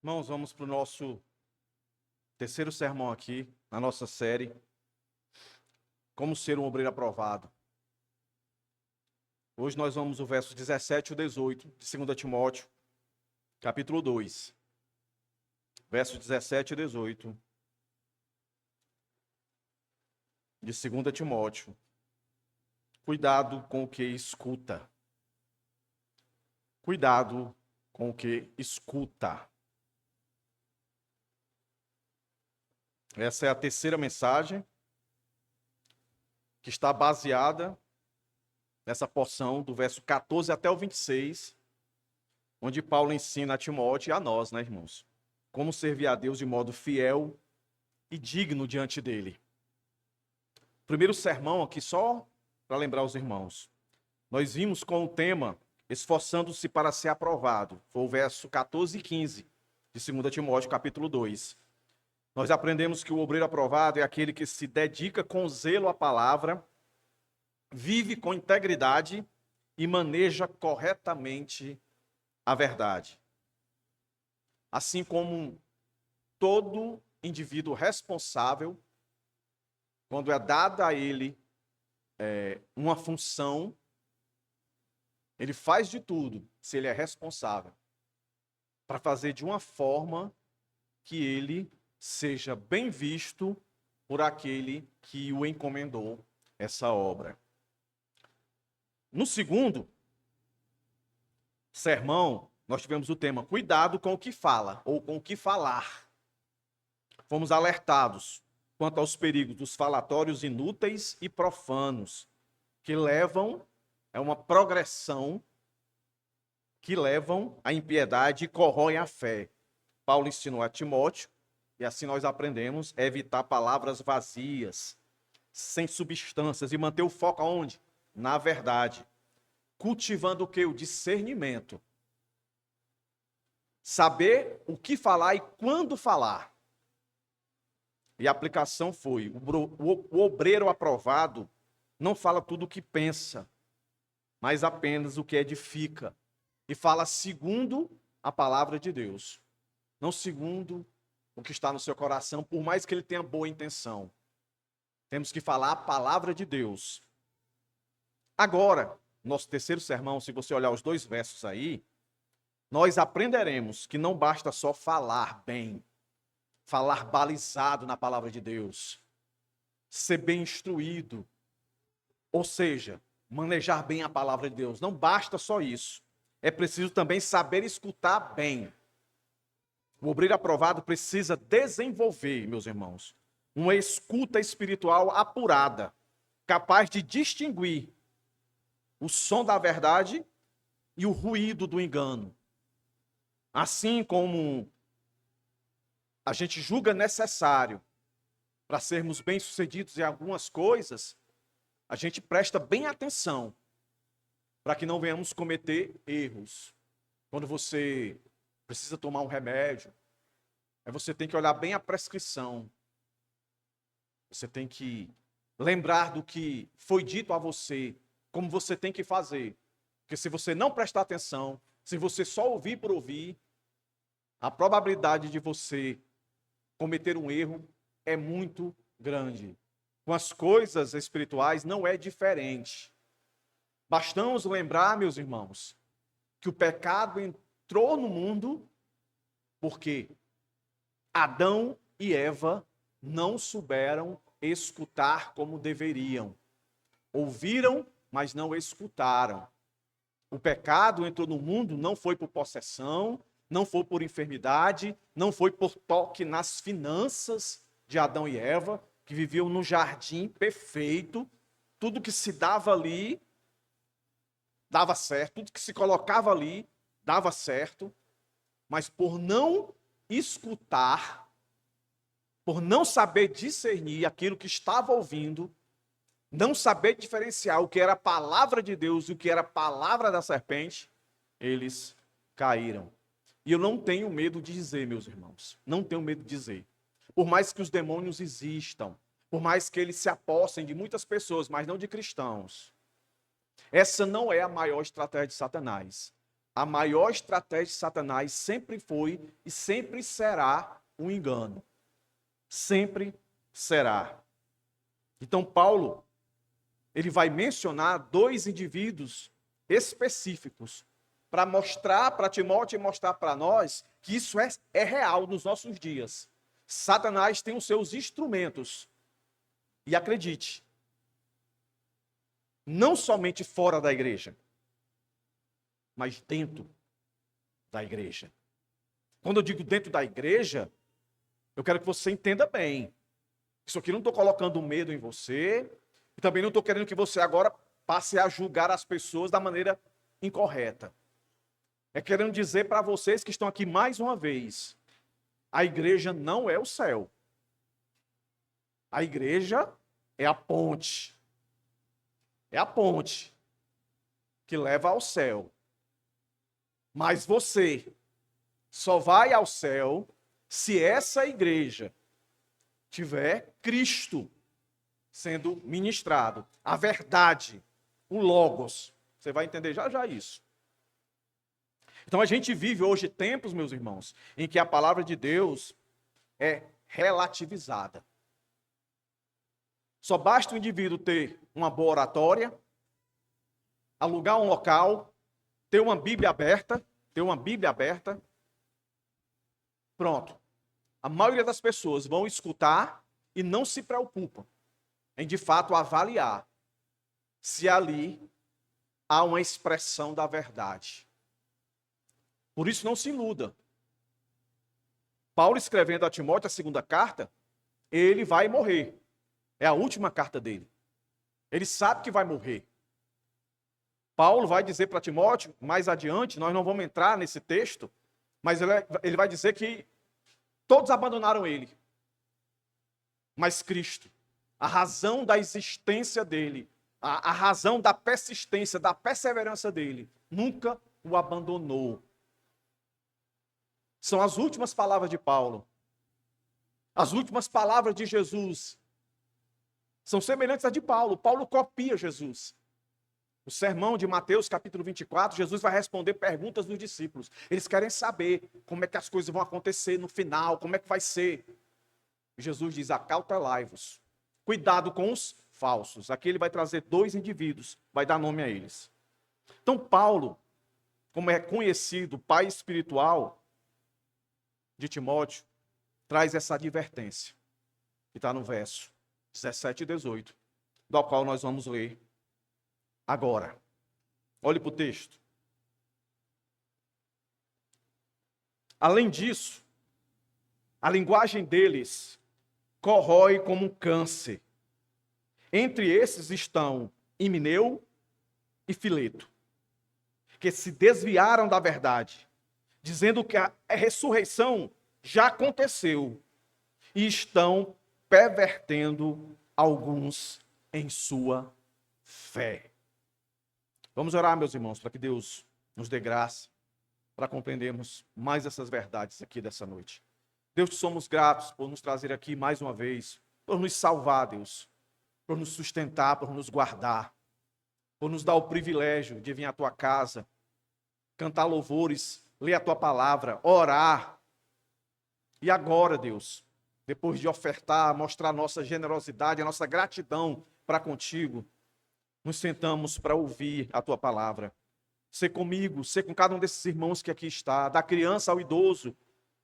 Irmãos, vamos para o nosso terceiro sermão aqui, na nossa série, Como Ser um Obreiro Aprovado. Hoje nós vamos o verso 17 e 18 de 2 Timóteo, capítulo 2. Versos 17 e 18 de 2 Timóteo. Cuidado com o que escuta. Cuidado com o que escuta. Essa é a terceira mensagem que está baseada nessa porção do verso 14 até o 26, onde Paulo ensina a Timóteo e a nós, né, irmãos? Como servir a Deus de modo fiel e digno diante dele. Primeiro sermão aqui, só para lembrar os irmãos. Nós vimos com o tema esforçando-se para ser aprovado. Foi o verso 14 e 15 de 2 Timóteo, capítulo 2. Nós aprendemos que o obreiro aprovado é aquele que se dedica com zelo à palavra, vive com integridade e maneja corretamente a verdade. Assim como todo indivíduo responsável, quando é dada a ele uma função, ele faz de tudo, se ele é responsável, para fazer de uma forma que ele seja bem visto por aquele que o encomendou essa obra. No segundo sermão, nós tivemos o tema cuidado com o que fala, ou com o que falar. Fomos alertados quanto aos perigos dos falatórios inúteis e profanos, que levam a uma progressão, que levam à impiedade e corroem a fé. Paulo ensinou a Timóteo, e assim nós aprendemos, a evitar palavras vazias, sem substâncias, e manter o foco aonde? Na verdade. Cultivando o que? O discernimento. Saber o que falar e quando falar. E a aplicação foi, o obreiro aprovado não fala tudo o que pensa, mas apenas o que edifica. E fala segundo a palavra de Deus. Não segundo o que está no seu coração, por mais que ele tenha boa intenção. Temos que falar a palavra de Deus. Agora, nosso terceiro sermão, se você olhar os dois versos aí, nós aprenderemos que não basta só falar bem, falar balizado na palavra de Deus, ser bem instruído, ou seja, manejar bem a palavra de Deus. Não basta só isso. É preciso também saber escutar bem. O obreiro aprovado precisa desenvolver, meus irmãos, uma escuta espiritual apurada, capaz de distinguir o som da verdade e o ruído do engano. Assim como a gente julga necessário para sermos bem-sucedidos em algumas coisas, a gente presta bem atenção para que não venhamos cometer erros. Quando você precisa tomar um remédio, aí você tem que olhar bem a prescrição. Você tem que lembrar do que foi dito a você, como você tem que fazer. Porque se você não prestar atenção, se você só ouvir por ouvir, a probabilidade de você cometer um erro é muito grande. Com as coisas espirituais não é diferente. Bastamos lembrar, meus irmãos, que o pecado entrou no mundo porque Adão e Eva não souberam escutar como deveriam. Ouviram, mas não escutaram. O pecado entrou no mundo, não foi por possessão, não foi por enfermidade, não foi por toque nas finanças de Adão e Eva, que viviam no jardim perfeito. Tudo que se dava ali dava certo, tudo que se colocava ali dava certo, mas por não escutar, por não saber discernir aquilo que estava ouvindo, não saber diferenciar o que era a palavra de Deus e o que era a palavra da serpente, eles caíram. E eu não tenho medo de dizer, meus irmãos, não tenho medo de dizer. Por mais que os demônios existam, por mais que eles se apossem de muitas pessoas, mas não de cristãos, essa não é a maior estratégia de Satanás. a maior estratégia de Satanás sempre foi e sempre será o engano. Sempre será. Então, Paulo, ele vai mencionar 2 indivíduos específicos para mostrar para Timóteo e mostrar para nós que isso é real nos nossos dias. Satanás tem os seus instrumentos. E acredite, não somente fora da igreja, mas dentro da igreja. Quando eu digo dentro da igreja, eu quero que você entenda bem. Isso aqui não estou colocando medo em você, e também não estou querendo que você agora passe a julgar as pessoas da maneira incorreta. É querendo dizer para vocês que estão aqui mais uma vez, a igreja não é o céu. A igreja é a ponte. É a ponte que leva ao céu. Mas você só vai ao céu se essa igreja tiver Cristo sendo ministrado. A verdade, o Logos. Você vai entender já já isso. Então a gente vive hoje tempos, meus irmãos, em que a palavra de Deus é relativizada. Só basta o indivíduo ter uma boa oratória, alugar um local, ter uma Bíblia aberta, pronto. A maioria das pessoas vão escutar e não se preocupam em, de fato, avaliar se ali há uma expressão da verdade. Por isso, não se iluda. Paulo, escrevendo a Timóteo a 2ª carta, ele vai morrer. É a última carta dele. Ele sabe que vai morrer. Paulo vai dizer para Timóteo, mais adiante, nós não vamos entrar nesse texto, mas ele vai dizer que todos abandonaram ele. Mas Cristo, a razão da existência dele, a razão da persistência, da perseverança dele, nunca o abandonou. São as últimas palavras de Paulo. As últimas palavras de Jesus são semelhantes às de Paulo. Paulo copia Jesus. O sermão de Mateus, capítulo 24, Jesus vai responder perguntas dos discípulos. Eles querem saber como é que as coisas vão acontecer no final, como é que vai ser. Jesus diz, acautelai-vos. Cuidado com os falsos. Aqui ele vai trazer 2 indivíduos, vai dar nome a eles. Então Paulo, como é conhecido, pai espiritual de Timóteo, traz essa advertência, que está no verso 17 e 18, do qual nós vamos ler agora. Olhe para o texto. Além disso, a linguagem deles corrói como um câncer. Entre esses estão Himeneu e Fileto, que se desviaram da verdade, dizendo que a ressurreição já aconteceu e estão pervertendo alguns em sua fé. Vamos orar, meus irmãos, para que Deus nos dê graça para compreendermos mais essas verdades aqui dessa noite. Deus, te somos gratos por nos trazer aqui mais uma vez, por nos salvar, Deus, por nos sustentar, por nos guardar, por nos dar o privilégio de vir à tua casa, cantar louvores, ler a tua palavra, orar. E agora, Deus, depois de ofertar, mostrar a nossa generosidade, a nossa gratidão para contigo, nos sentamos para ouvir a tua palavra. Ser comigo, ser com cada um desses irmãos que aqui está, da criança ao idoso,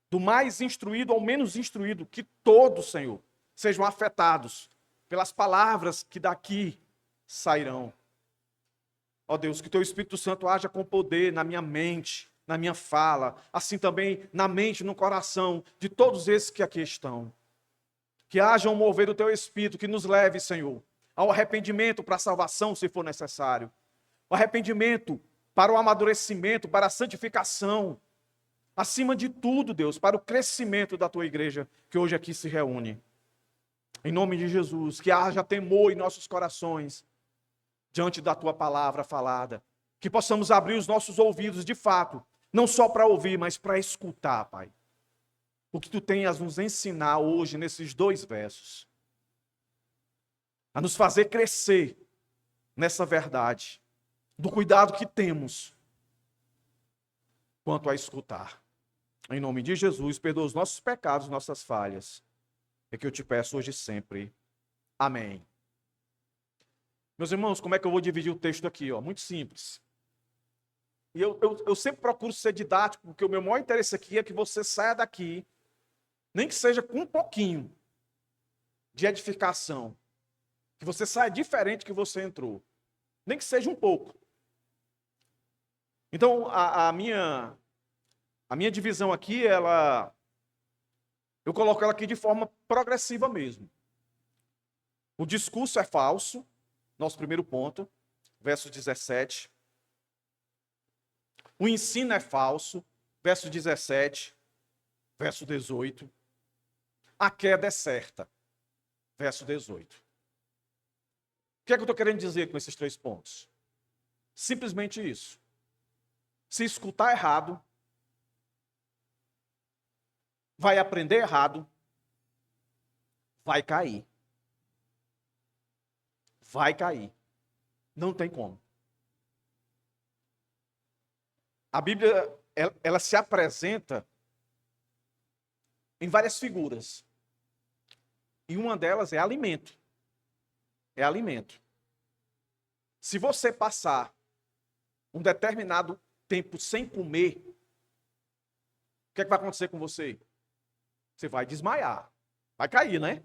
do mais instruído ao menos instruído, que todos, Senhor, sejam afetados pelas palavras que daqui sairão. Ó Deus, que teu Espírito Santo haja com poder na minha mente, na minha fala, assim também na mente, no coração de todos esses que aqui estão. Que haja um mover do teu Espírito que nos leve, Senhor, ao arrependimento para a salvação, se for necessário. O arrependimento para o amadurecimento, para a santificação. Acima de tudo, Deus, para o crescimento da tua igreja que hoje aqui se reúne. Em nome de Jesus, que haja temor em nossos corações diante da tua palavra falada. Que possamos abrir os nossos ouvidos de fato, não só para ouvir, mas para escutar, Pai. O que tu tens a nos ensinar hoje nesses 2 versos. A nos fazer crescer nessa verdade, do cuidado que temos quanto a escutar. Em nome de Jesus, perdoa os nossos pecados, nossas falhas. É que eu te peço hoje e sempre. Amém. Meus irmãos, como é que eu vou dividir o texto aqui? Muito simples. E eu sempre procuro ser didático, porque o meu maior interesse aqui é que você saia daqui, nem que seja com um pouquinho de edificação. Que você saia diferente que você entrou. Nem que seja um pouco. Então, a minha divisão aqui, eu coloco ela aqui de forma progressiva mesmo. O discurso é falso, nosso primeiro ponto, verso 17. O ensino é falso, verso 17, verso 18. A queda é certa, verso 18. O que é que eu estou querendo dizer com esses 3 pontos? Simplesmente isso. Se escutar errado, vai aprender errado, vai cair. Vai cair. Não tem como. A Bíblia, ela se apresenta em várias figuras. E uma delas é alimento. É alimento. Se você passar um determinado tempo sem comer, o que é que vai acontecer com você? Você vai desmaiar. Vai cair, né?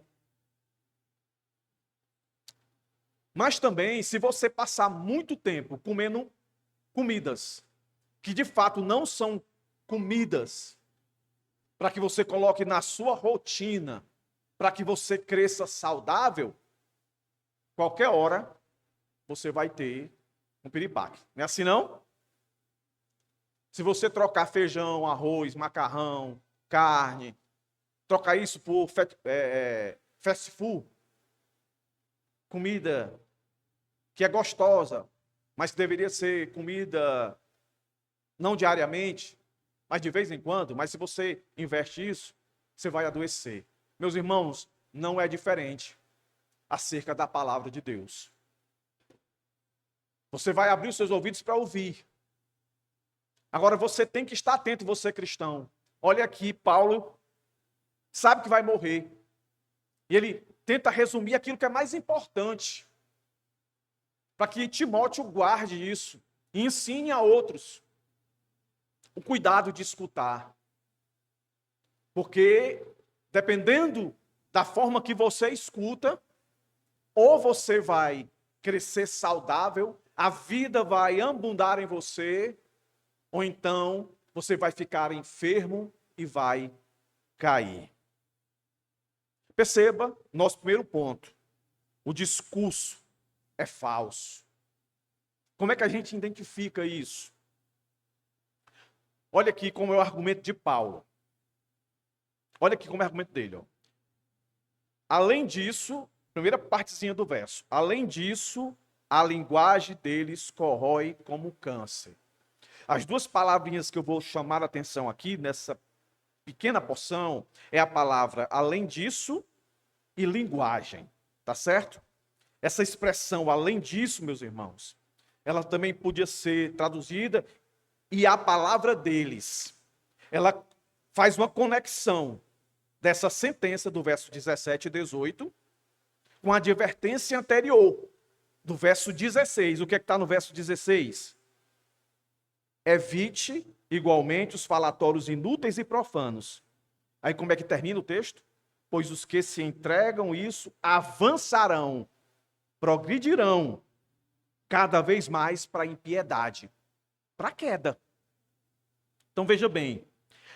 Mas também, se você passar muito tempo comendo comidas que de fato não são comidas para que você coloque na sua rotina, para que você cresça saudável, qualquer hora você vai ter um piripaque. Não é assim não? Se você trocar feijão, arroz, macarrão, carne, trocar isso por fast food, comida que é gostosa, mas que deveria ser comida não diariamente, mas de vez em quando, mas se você investe isso, você vai adoecer. Meus irmãos, não é diferente acerca da palavra de Deus. Você vai abrir os seus ouvidos para ouvir. Agora você tem que estar atento, você cristão. Olha aqui, Paulo sabe que vai morrer. E ele tenta resumir aquilo que é mais importante, para que Timóteo guarde isso e ensine a outros o cuidado de escutar. Porque, dependendo da forma que você escuta, ou você vai crescer saudável, a vida vai abundar em você, ou então você vai ficar enfermo e vai cair. Perceba, nosso primeiro ponto, o discurso é falso. Como é que a gente identifica isso? Olha aqui como é o argumento de Paulo. Olha aqui como é o argumento dele. Além disso, primeira partezinha do verso. Além disso, a linguagem deles corrói como câncer. As 2 palavrinhas que eu vou chamar a atenção aqui, nessa pequena porção, é a palavra além disso e linguagem. Tá certo? Essa expressão, além disso, meus irmãos, ela também podia ser traduzida e a palavra deles. Ela faz uma conexão dessa sentença do verso 17 e 18 com a advertência anterior do verso 16. O que é que está no verso 16? Evite igualmente os falatórios inúteis e profanos. Aí como é que termina o texto? Pois os que se entregam isso avançarão, progredirão cada vez mais para a impiedade, para a queda. Então veja bem,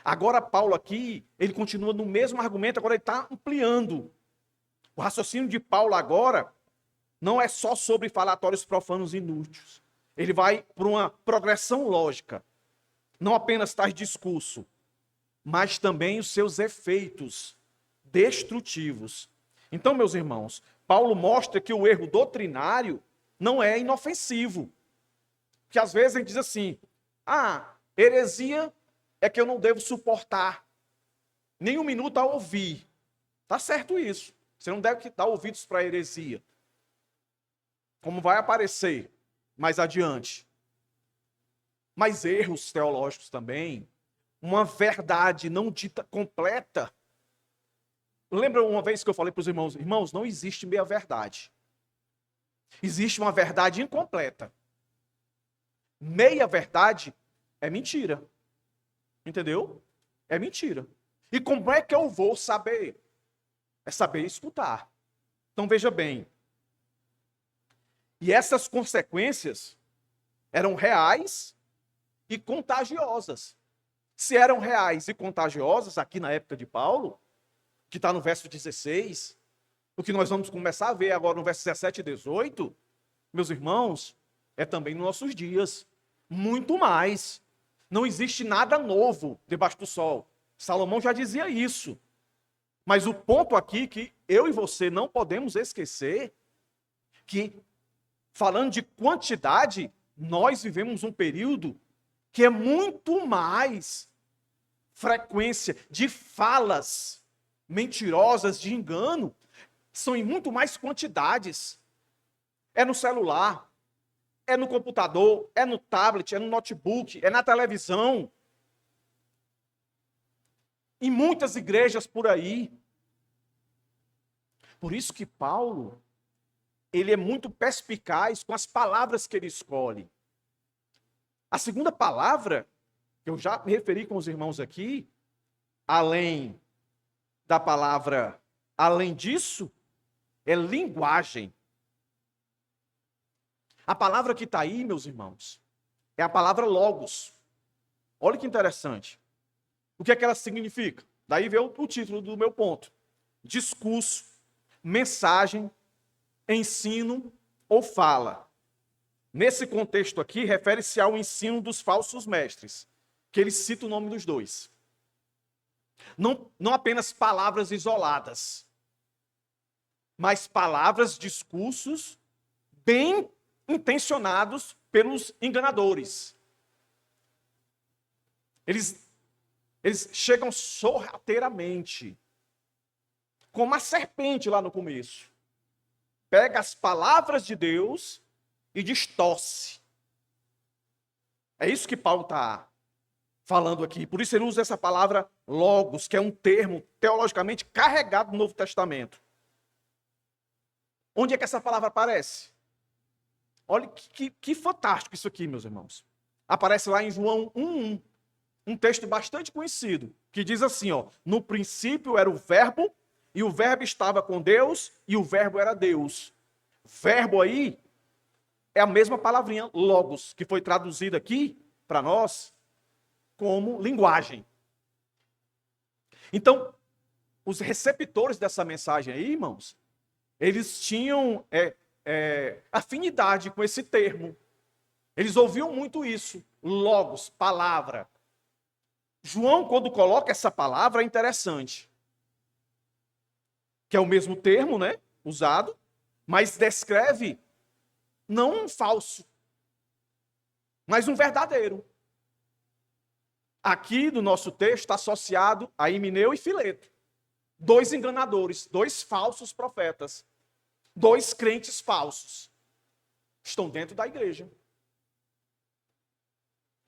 agora Paulo aqui, ele continua no mesmo argumento, agora ele está ampliando. O raciocínio de Paulo agora não é só sobre falatórios profanos inúteis. Ele vai para uma progressão lógica. Não apenas tais discurso, mas também os seus efeitos destrutivos. Então, meus irmãos, Paulo mostra que o erro doutrinário não é inofensivo. Que às vezes a gente diz assim, heresia é que eu não devo suportar nem um minuto a ouvir. Tá certo isso. Você não deve dar ouvidos para a heresia. Como vai aparecer mais adiante. mas erros teológicos também, uma verdade não dita completa. Lembra uma vez que eu falei para os irmãos, irmãos, não existe meia verdade. Existe uma verdade incompleta. Meia verdade é mentira. Entendeu? É mentira. E como é que eu vou saber? É saber escutar. Então veja bem. E essas consequências eram reais e contagiosas. Se eram reais e contagiosas, aqui na época de Paulo, que está no verso 16, o que nós vamos começar a ver agora no verso 17 e 18, meus irmãos, é também nos nossos dias. Muito mais. Não existe nada novo debaixo do sol. Salomão já dizia isso. Mas o ponto aqui que eu e você não podemos esquecer, que falando de quantidade, nós vivemos um período que é muito mais frequência de falas mentirosas, de engano, são em muito mais quantidades. É no celular, é no computador, é no tablet, é no notebook, é na televisão. Em muitas igrejas por aí. Por isso que Paulo, ele é muito perspicaz com as palavras que ele escolhe. A segunda palavra, que eu já me referi com os irmãos aqui, além da palavra, além disso, é linguagem. A palavra que está aí, meus irmãos, é a palavra logos. Olha que interessante. O que é que ela significa? Daí veio o título do meu ponto. Discurso, mensagem, ensino ou fala. Nesse contexto aqui, refere-se ao ensino dos falsos mestres, que ele cita o nome dos dois. Não apenas palavras isoladas, mas palavras, discursos bem intencionados pelos enganadores. Eles chegam sorrateiramente, como a serpente lá no começo. Pega as palavras de Deus e distorce. É isso que Paulo está falando aqui. Por isso ele usa essa palavra logos, que é um termo teologicamente carregado no Novo Testamento. Onde é que essa palavra aparece? Olha que fantástico isso aqui, meus irmãos. Aparece lá em João 1:1, um texto bastante conhecido, que diz assim, ó: no princípio era o verbo, e o verbo estava com Deus, e o verbo era Deus. Verbo aí é a mesma palavrinha, logos, que foi traduzida aqui para nós como linguagem. Então, os receptores dessa mensagem aí, irmãos, eles tinham afinidade com esse termo. Eles ouviam muito isso, logos, palavra. João, quando coloca essa palavra, é interessante. Que é o mesmo termo, né, usado, mas descreve não um falso, mas um verdadeiro. Aqui no nosso texto está associado a Himeneu e Fileto. Dois enganadores, dois falsos profetas. Dois crentes falsos. Estão dentro da igreja.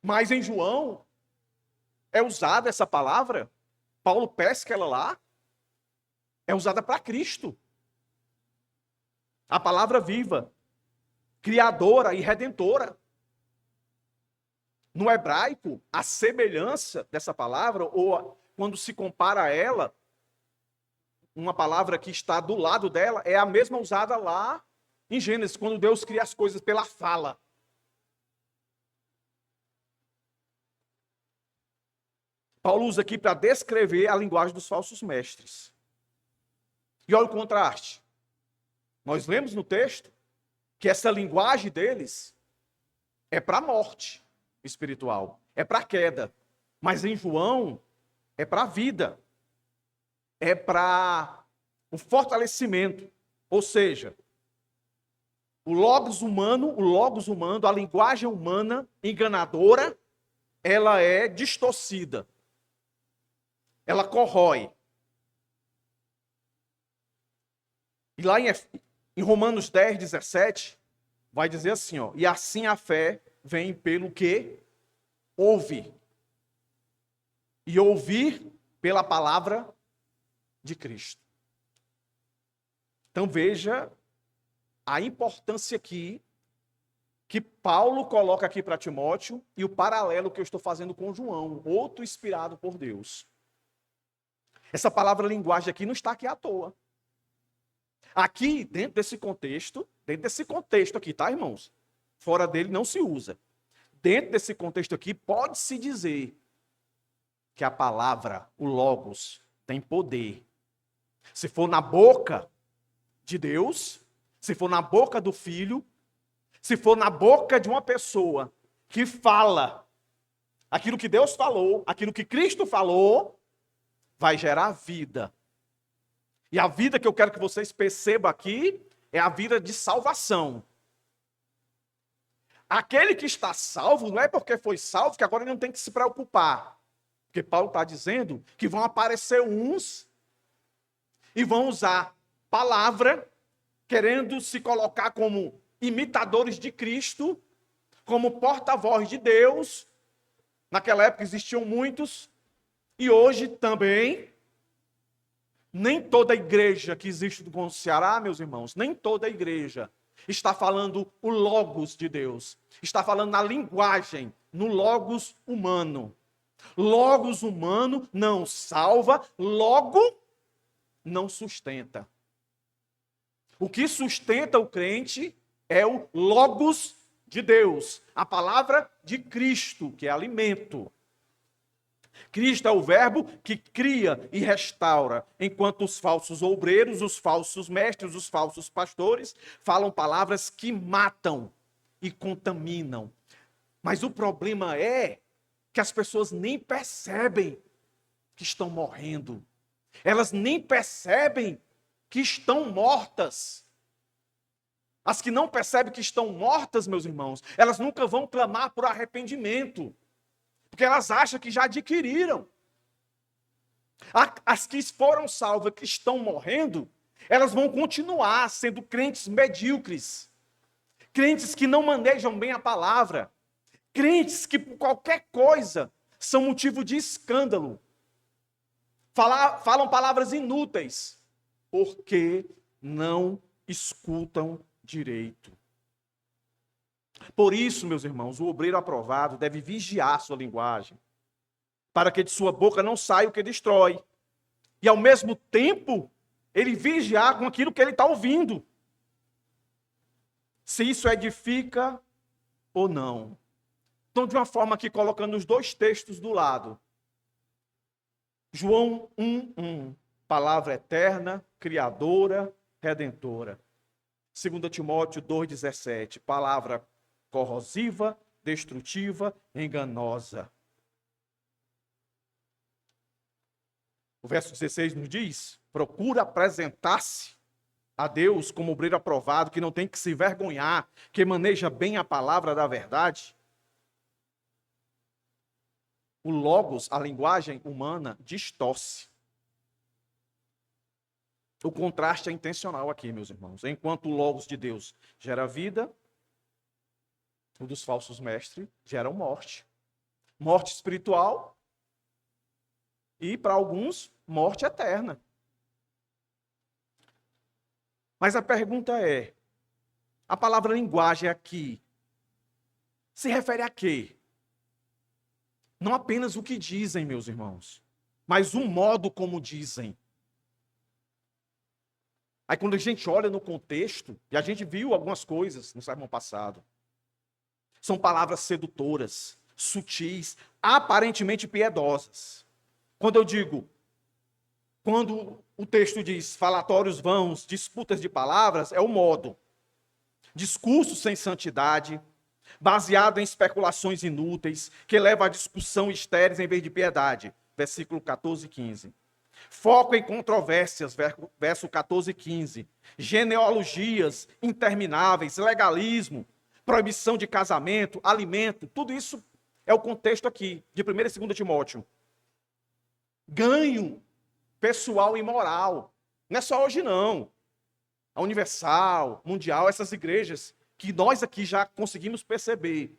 Mas em João, é usada essa palavra, Paulo pesca ela lá, é usada para Cristo. A palavra viva, criadora e redentora. No hebraico, a semelhança dessa palavra, ou quando se compara a ela, uma palavra que está do lado dela, é a mesma usada lá em Gênesis, quando Deus cria as coisas pela fala. Paulo usa aqui para descrever a linguagem dos falsos mestres. E olha o contraste. Nós lemos no texto que essa linguagem deles é para a morte espiritual, é para a queda. Mas em João, é para a vida. É para o fortalecimento. Ou seja, o logos humano, a linguagem humana enganadora, ela é distorcida. Ela corrói. E lá em Romanos 10:17, vai dizer assim, ó: e assim a fé vem pelo quê? ouve. E ouvir pela palavra de Cristo. Então veja a importância aqui que Paulo coloca aqui para Timóteo e o paralelo que eu estou fazendo com João, outro inspirado por Deus. Essa palavra linguagem aqui não está aqui à toa. Aqui, dentro desse contexto aqui, tá, irmãos? Fora dele não se usa. Dentro desse contexto aqui, pode-se dizer que a palavra, o Logos, tem poder. Se for na boca de Deus, se for na boca do Filho, se for na boca de uma pessoa que fala aquilo que Deus falou, aquilo que Cristo falou, vai gerar vida. E a vida que eu quero que vocês percebam aqui é a vida de salvação. Aquele que está salvo não é porque foi salvo que agora ele não tem que se preocupar. Porque Paulo está dizendo que vão aparecer uns e vão usar palavra, querendo se colocar como imitadores de Cristo, como porta-voz de Deus. Naquela época existiam muitos, e hoje também. Nem toda igreja que existe no Ceará, meus irmãos, nem toda igreja está falando o Logos de Deus. Está falando na linguagem, no Logos humano. Logos humano não salva, logo não sustenta. O que sustenta o crente é o Logos de Deus, a palavra de Cristo, que é alimento. Cristo é o verbo que cria e restaura, enquanto os falsos obreiros, os falsos mestres, os falsos pastores falam palavras que matam e contaminam. Mas o problema é que as pessoas nem percebem que estão morrendo. Elas nem percebem que estão mortas. As que não percebem que estão mortas, meus irmãos, elas nunca vão clamar por arrependimento. Porque elas acham que já adquiriram. As que foram salvas, que estão morrendo, elas vão continuar sendo crentes medíocres. Crentes que não manejam bem a palavra. Crentes que por qualquer coisa são motivo de escândalo. Falam palavras inúteis. Porque não escutam direito. Por isso, meus irmãos, o obreiro aprovado deve vigiar sua linguagem, para que de sua boca não saia o que destrói. E ao mesmo tempo, ele vigiar com aquilo que ele está ouvindo. Se isso edifica ou não. Então, de uma forma aqui, colocando os dois textos do lado. João 1:1, palavra eterna, criadora, redentora. 2 Timóteo 2:17, palavra corrosiva, destrutiva, enganosa. O verso 16 nos diz: procura apresentar-se a Deus como obreiro aprovado, que não tem que se vergonhar, que maneja bem a palavra da verdade. O logos, a linguagem humana, distorce. O contraste é intencional aqui, meus irmãos. Enquanto o logos de Deus gera vida, o dos falsos mestres geram morte. Morte espiritual e, para alguns, morte eterna. Mas a pergunta é, a palavra linguagem aqui se refere a quê? Não apenas o que dizem, meus irmãos, mas o modo como dizem. Aí quando a gente olha no contexto, e a gente viu algumas coisas no sermão passado, são palavras sedutoras, sutis, aparentemente piedosas. Quando o texto diz falatórios vãos, disputas de palavras, é o modo. Discurso sem santidade, baseado em especulações inúteis, que leva a discussão estéreis em vez de piedade. Versículo 14 e 15. Foco em controvérsias, verso 14 e 15. Genealogias intermináveis, legalismo, proibição de casamento, alimento, tudo isso é o contexto aqui, de 1 e 2 Timóteo. Ganho pessoal e moral. Não é só hoje, não. A Universal, Mundial, essas igrejas que nós aqui já conseguimos perceber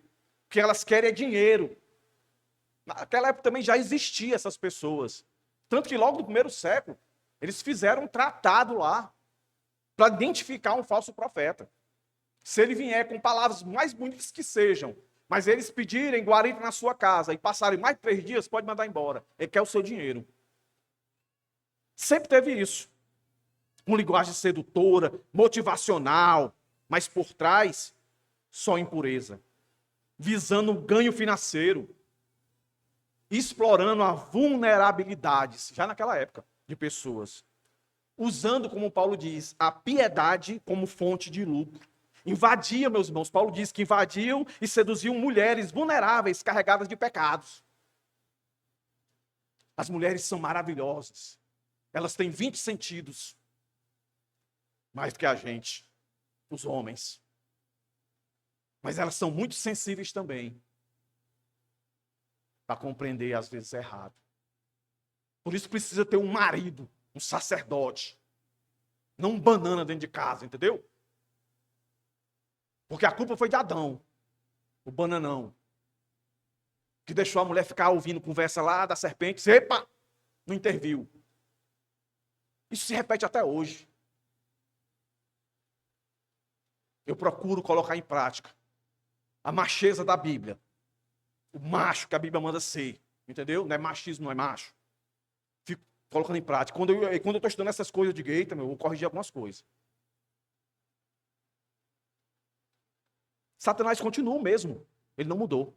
que elas querem é dinheiro. Naquela época também já existiam essas pessoas. Tanto que logo no primeiro século, eles fizeram um tratado lá para identificar um falso profeta. Se ele vier com palavras mais bonitas que sejam, mas eles pedirem guarita na sua casa e passarem mais de 3 dias, pode mandar embora. Ele quer o seu dinheiro. Sempre teve isso. Com linguagem sedutora, motivacional, mas por trás, só impureza. Visando um ganho financeiro. Explorando a vulnerabilidade, já naquela época, de pessoas. Usando, como Paulo diz, a piedade como fonte de lucro. Invadia, meus irmãos. Paulo diz que invadiam e seduziam mulheres vulneráveis, carregadas de pecados. As mulheres são maravilhosas. Elas têm 20 sentidos. Mais do que a gente, os homens. Mas elas são muito sensíveis também. Para compreender, às vezes, errado. Por isso precisa ter um marido, um sacerdote. Não um banana dentro de casa, entendeu? Porque a culpa foi de Adão, o bananão. Que deixou a mulher ficar ouvindo conversa lá da serpente. Epa! Não interviu. Isso se repete até hoje. Eu procuro colocar em prática a macheza da Bíblia. O macho que a Bíblia manda ser. Entendeu? Não é machismo, não é macho. Fico colocando em prática. Quando eu estou estudando essas coisas de gay, eu vou corrigir algumas coisas. Satanás continua o mesmo. Ele não mudou.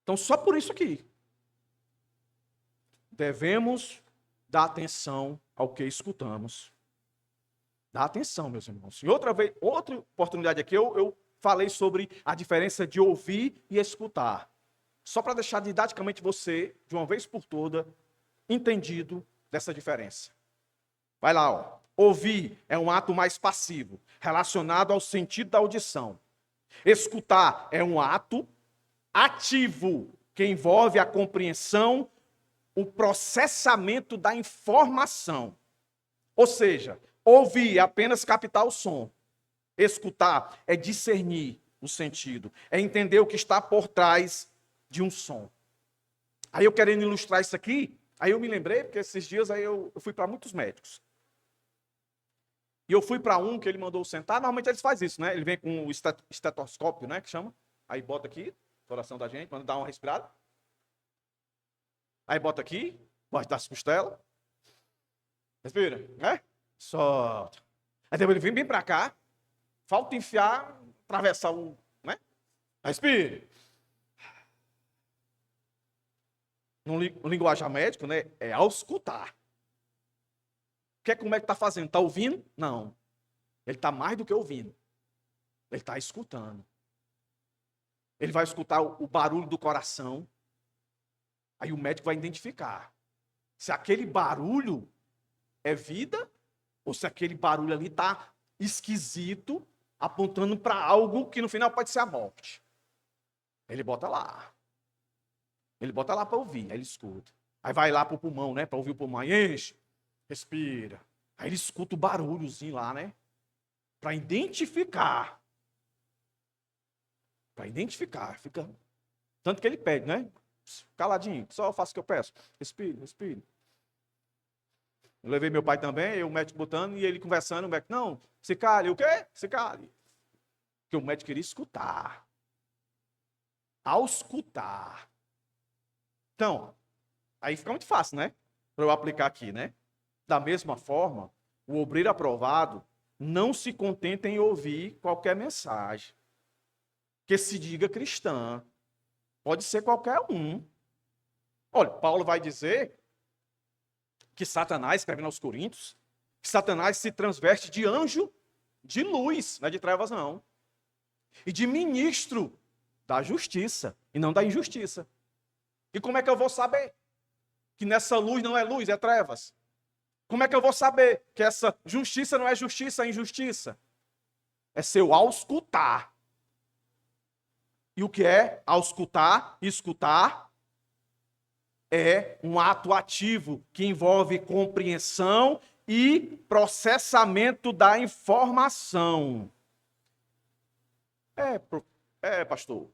Então, só por isso aqui, devemos dar atenção ao que escutamos. Dá atenção, meus irmãos. E outra oportunidade aqui, eu falei sobre a diferença de ouvir e escutar. Só para deixar didaticamente você, de uma vez por toda, entendido dessa diferença. Vai lá, ó. Ouvir é um ato mais passivo, relacionado ao sentido da audição. Escutar é um ato ativo, que envolve a compreensão, o processamento da informação. Ou seja, ouvir é apenas captar o som. Escutar é discernir o sentido, é entender o que está por trás de um som. Aí eu querendo ilustrar isso aqui, aí eu me lembrei, porque esses dias aí eu fui para muitos médicos. E eu fui para um que ele mandou sentar, normalmente eles fazem isso, né? Ele vem com o estetoscópio, né, que chama. Aí bota aqui, coração da gente, manda dar uma respirada. Aí bota aqui, bota das costelas. Respira, né? Solta. Aí depois ele vem bem para cá, falta enfiar, atravessar o, né? Respira. No linguagem médico, né? É auscultar. Como é que está fazendo? Está ouvindo? Não. Ele está mais do que ouvindo. Ele está escutando. Ele vai escutar o barulho do coração. Aí o médico vai identificar se aquele barulho é vida ou se aquele barulho ali está esquisito, apontando para algo que no final pode ser a morte. Ele bota lá. Ele bota lá para ouvir, aí ele escuta. Aí vai lá para o pulmão, né? Para ouvir o pulmão. Aí enche, respira. Aí ele escuta o barulhozinho lá, né? Para identificar. Para identificar. Fica... Tanto que ele pede, né? Caladinho, só faço o que eu peço. Respire, respire. Eu levei meu pai também, o médico botando, e ele conversando, o médico, não, se cale, o quê? Se cale. Porque o médico queria escutar. Auscultar. Então, aí fica muito fácil, né? Para eu aplicar aqui, né? Da mesma forma, o obreiro aprovado não se contenta em ouvir qualquer mensagem que se diga cristã. Pode ser qualquer um. Olha, Paulo vai dizer que Satanás, escrevendo aos Coríntios, que Satanás se transveste de anjo de luz, não é de trevas não. E de ministro da justiça e não da injustiça. E como é que eu vou saber que nessa luz não é luz, é trevas? Como é que eu vou saber que essa justiça não é justiça, é injustiça? É se eu auscultar. E o que é auscultar? Escutar é um ato ativo que envolve compreensão e processamento da informação. Pastor, o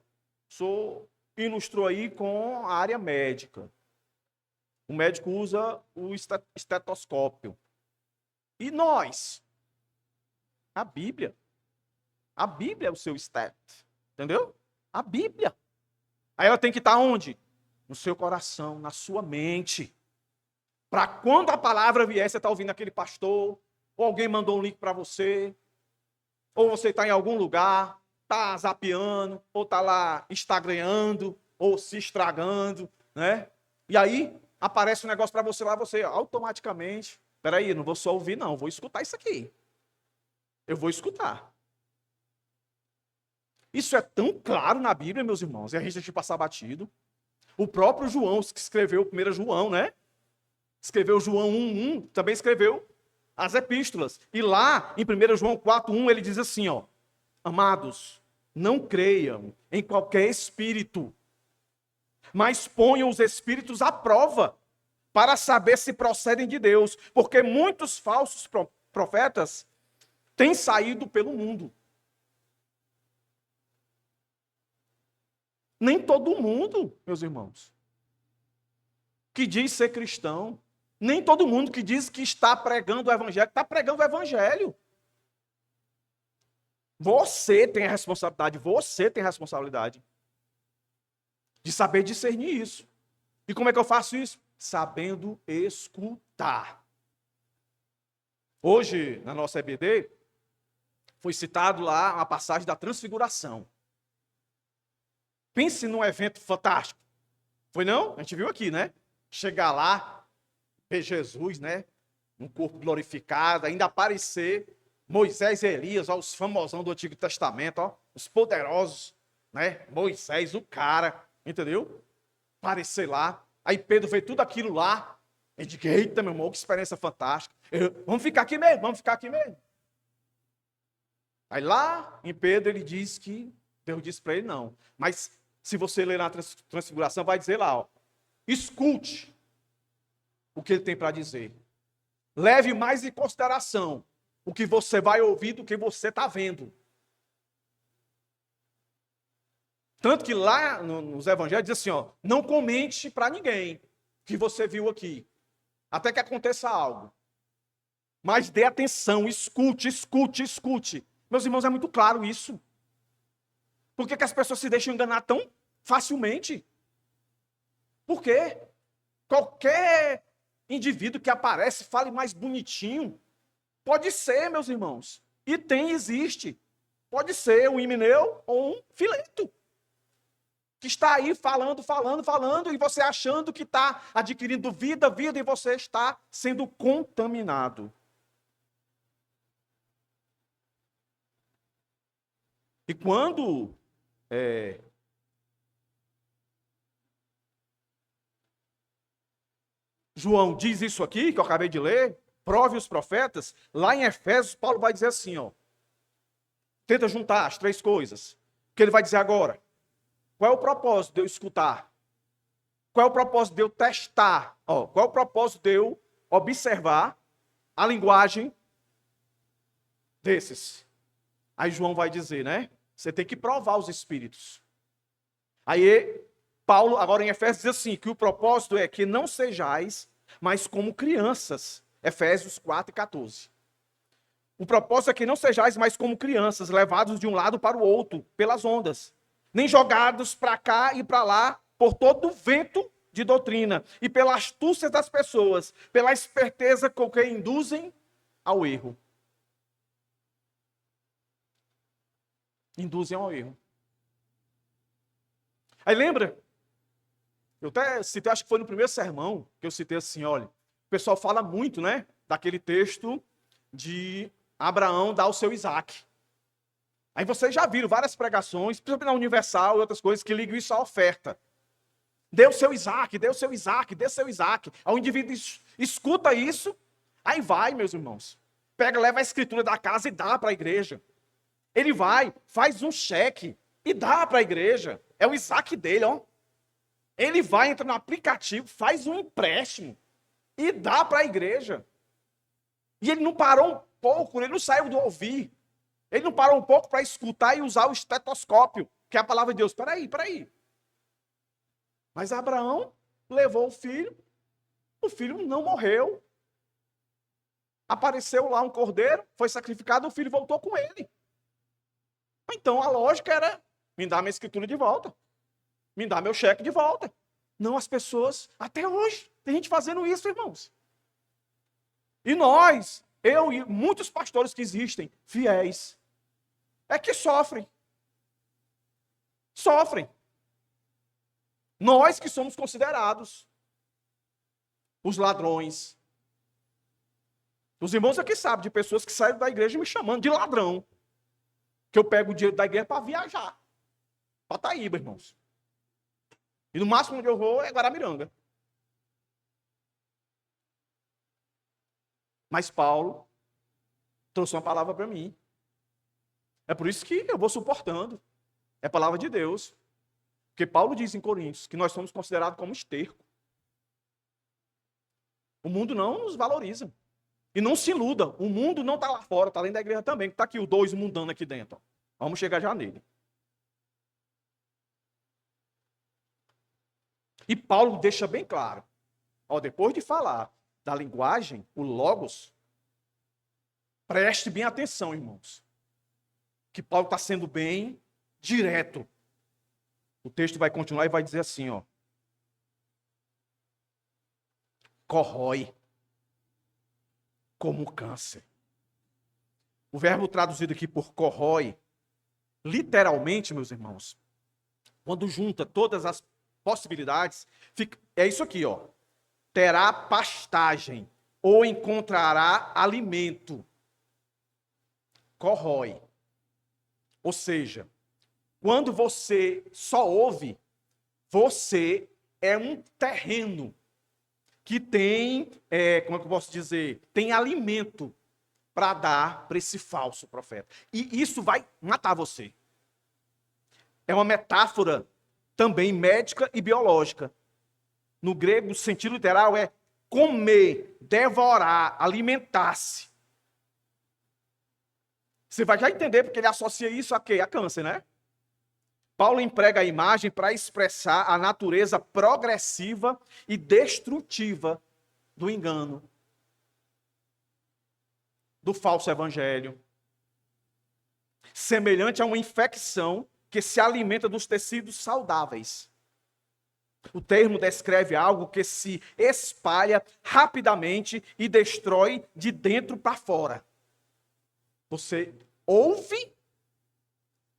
senhor ilustrou aí com a área médica. O médico usa o estetoscópio. E nós? A Bíblia. A Bíblia é o seu estet. Entendeu? A Bíblia. Aí ela tem que estar onde? No seu coração, na sua mente. Para quando a palavra vier, você está ouvindo aquele pastor, ou alguém mandou um link para você, ou você está em algum lugar, está zapeando, ou está lá instagramando, ou se estragando, né? E aí aparece um negócio para você lá, você automaticamente, peraí, não vou só ouvir não, vou escutar isso aqui. Eu vou escutar. Isso é tão claro na Bíblia, meus irmãos, e a gente deixa de passar batido. O próprio João, que escreveu o 1 João, né? Escreveu João 1:1, também escreveu as epístolas. E lá, em 1 João 4:1, ele diz assim, ó: amados, não creiam em qualquer espírito, mas ponham os espíritos à prova, para saber se procedem de Deus, porque muitos falsos profetas têm saído pelo mundo. Nem todo mundo, meus irmãos, que diz ser cristão, nem todo mundo que diz que está pregando o evangelho, está pregando o evangelho. Você tem a responsabilidade de saber discernir isso. E como é que eu faço isso? Sabendo escutar. Hoje, na nossa EBD, foi citado lá uma passagem da Transfiguração. Pense num evento fantástico. Foi não? A gente viu aqui, né? Chegar lá, ver Jesus, né? Um corpo glorificado, ainda aparecer Moisés e Elias, ó, os famosão do Antigo Testamento, ó, os poderosos, né? Moisés, o cara, entendeu? Aparecer lá. Aí Pedro vê tudo aquilo lá. E diz, eita, meu irmão, que experiência fantástica. Vamos ficar aqui mesmo. Aí lá em Pedro ele diz que Deus disse para ele não. Mas se você ler na Transfiguração, vai dizer lá, ó, escute o que ele tem para dizer. Leve mais em consideração o que você vai ouvir do que você está vendo. Tanto que lá nos evangelhos diz assim, ó, não comente para ninguém que você viu aqui, até que aconteça algo. Mas dê atenção, escute. Meus irmãos, é muito claro isso. Por que as pessoas se deixam enganar tão facilmente? Por quê? Qualquer indivíduo que aparece, fale mais bonitinho. Pode ser, meus irmãos. E existe. Pode ser um Himeneu ou um Fileto. Que está aí falando, e você achando que está adquirindo vida, e você está sendo contaminado. E quando João diz isso aqui, que eu acabei de ler, prove os profetas, lá em Efésios, Paulo vai dizer assim, ó, tenta juntar as três coisas, que ele vai dizer agora. Qual é o propósito de eu escutar? Qual é o propósito de eu testar? Qual é o propósito de eu observar a linguagem desses? Aí João vai dizer, né? Você tem que provar os espíritos. Aí Paulo, agora em Efésios, diz assim, que o propósito é que não sejais, mas como crianças. Efésios 4:14. O propósito é que não sejais mais como crianças, levados de um lado para o outro, pelas ondas, nem jogados para cá e para lá, por todo o vento de doutrina, e pela astúcia das pessoas, pela esperteza com que induzem ao erro. Induzem ao erro. Aí lembra? Eu até citei, acho que foi no primeiro sermão, que eu citei assim, olha, o pessoal fala muito, né, daquele texto de Abraão dar o seu Isaac. Aí vocês já viram várias pregações, principalmente na Universal e outras coisas, que ligam isso à oferta. Dê o seu Isaac. Aí o indivíduo escuta isso, aí vai, meus irmãos. Pega, leva a escritura da casa e dá para a igreja. Ele vai, faz um cheque e dá para a igreja. É o Isaac dele, ó. Ele vai, entra no aplicativo, faz um empréstimo e dá para a igreja. E ele não parou um pouco, ele não saiu do ouvir. Ele não parou um pouco para escutar e usar o estetoscópio, que é a palavra de Deus. Peraí. Mas Abraão levou o filho não morreu. Apareceu lá um cordeiro, foi sacrificado, o filho voltou com ele. Então a lógica era, me dá minha escritura de volta. Me dá meu cheque de volta. Não, as pessoas, até hoje, tem gente fazendo isso, irmãos. E nós, eu e muitos pastores que existem, fiéis, é que sofrem. Sofrem. Nós que somos considerados os ladrões. Os irmãos aqui sabem de pessoas que saem da igreja me chamando de ladrão. Que eu pego o dinheiro da igreja para viajar. Para Taíba, irmãos. E no máximo onde eu vou é Guaramiranga. Mas Paulo trouxe uma palavra para mim. É por isso que eu vou suportando. É a palavra de Deus. Porque Paulo diz em Coríntios que nós somos considerados como esterco. O mundo não nos valoriza. E não se iluda. O mundo não está lá fora, está além da igreja também. Está aqui o dois mundando aqui dentro. Ó. Vamos chegar já nele. E Paulo deixa bem claro. Ó, depois de falar da linguagem, o logos, preste bem atenção, irmãos. Que Paulo está sendo bem direto. O texto vai continuar e vai dizer assim, ó. Corrói como câncer. O verbo traduzido aqui por corrói, literalmente, meus irmãos, quando junta todas as possibilidades, é isso aqui, ó. Terá pastagem ou encontrará alimento. Corrói. Ou seja, quando você só ouve, você é um terreno que tem, como é que eu posso dizer? Tem alimento para dar para esse falso profeta. E isso vai matar você. É uma metáfora também médica e biológica. No grego, o sentido literal é comer, devorar, alimentar-se. Você vai já entender porque ele associa isso a quê? A câncer, né? Paulo emprega a imagem para expressar a natureza progressiva e destrutiva do engano, do falso evangelho, semelhante a uma infecção que se alimenta dos tecidos saudáveis. O termo descreve algo que se espalha rapidamente e destrói de dentro para fora. Você ouve,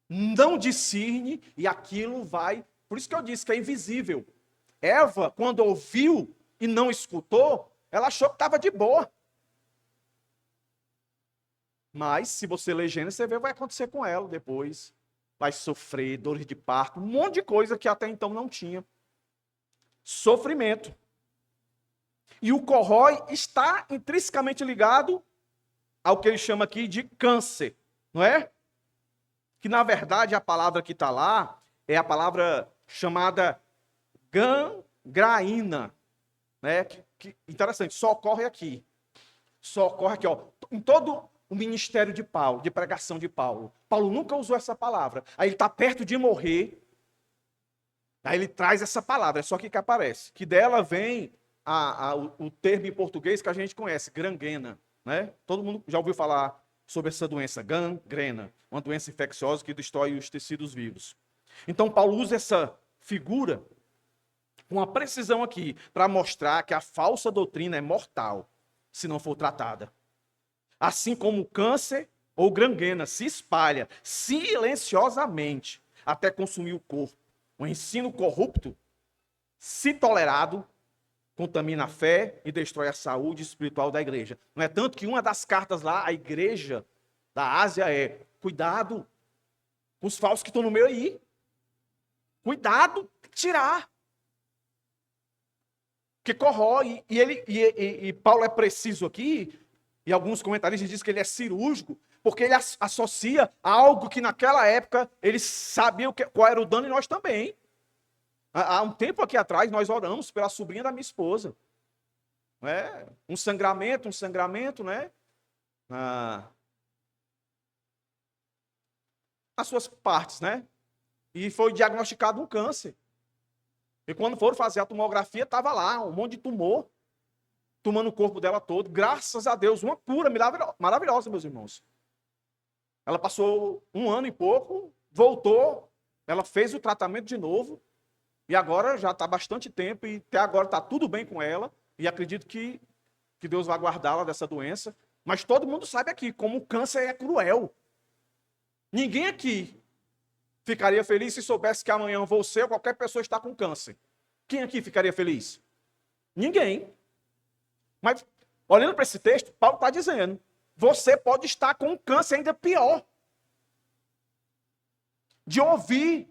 não discerne e aquilo vai... Por isso que eu disse que é invisível. Eva, quando ouviu e não escutou, ela achou que estava de boa. Mas, se você ler Gênesis, você vê o que vai acontecer com ela depois. Vai sofrer dores de parto, um monte de coisa que até então não tinha. Sofrimento. E o corrói está intrinsecamente ligado ao que ele chama aqui de câncer, não é? Que na verdade a palavra que está lá é a palavra chamada gangraína, né? Que interessante, só ocorre aqui. Só ocorre aqui, ó. Em todo o ministério de Paulo, de pregação de Paulo. Paulo nunca usou essa palavra. Aí ele está perto de morrer. Aí ele traz essa palavra, é só aqui que aparece. Que dela vem o termo em português que a gente conhece, gangrena, né? Todo mundo já ouviu falar sobre essa doença, gangrena, uma doença infecciosa que destrói os tecidos vivos. Então Paulo usa essa figura com uma precisão aqui para mostrar que a falsa doutrina é mortal se não for tratada. Assim como o câncer ou gangrena se espalha silenciosamente até consumir o corpo. O ensino corrupto, se tolerado, contamina a fé e destrói a saúde espiritual da igreja. Não é tanto que uma das cartas lá, a igreja da Ásia é: cuidado com os falsos que estão no meio aí. Cuidado, tem que tirar. Porque corrói. E Paulo é preciso aqui, e alguns comentaristas dizem que ele é cirúrgico, porque ele associa a algo que naquela época eles sabiam qual era o dano e nós também. Há um tempo aqui atrás nós oramos pela sobrinha da minha esposa. Né? Um sangramento, né? as suas partes, né? E foi diagnosticado um câncer. E quando foram fazer a tomografia, estava lá um monte de tumor, tomando o corpo dela todo. Graças a Deus, uma cura maravilhosa, meus irmãos. Ela passou 1 ano e pouco, voltou, ela fez o tratamento de novo, e agora já está bastante tempo, e até agora está tudo bem com ela, e acredito que Deus vai guardá-la dessa doença. Mas todo mundo sabe aqui como o câncer é cruel. Ninguém aqui ficaria feliz se soubesse que amanhã você ou qualquer pessoa está com câncer. Quem aqui ficaria feliz? Ninguém. Mas, olhando para esse texto, Paulo está dizendo, você pode estar com um câncer ainda pior. De ouvir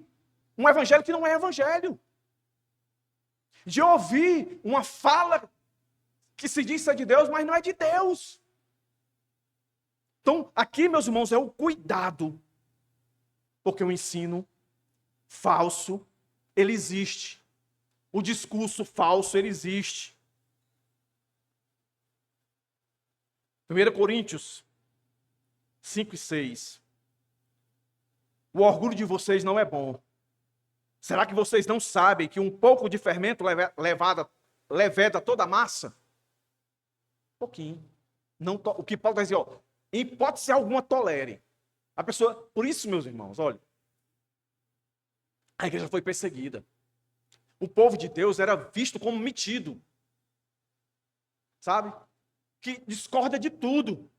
um evangelho que não é evangelho. De ouvir uma fala que se diz ser de Deus, mas não é de Deus. Então, aqui, meus irmãos, é o cuidado. Porque o ensino falso, ele existe. O discurso falso, ele existe. 1 Coríntios 5 e 6. O orgulho de vocês não é bom. Será que vocês não sabem que um pouco de fermento leveda toda a massa? Um pouquinho. O que Paulo vai dizer, em hipótese alguma tolere. A pessoa, por isso, meus irmãos, olha, a igreja foi perseguida. O povo de Deus era visto como metido. Sabe? Que discorda de tudo.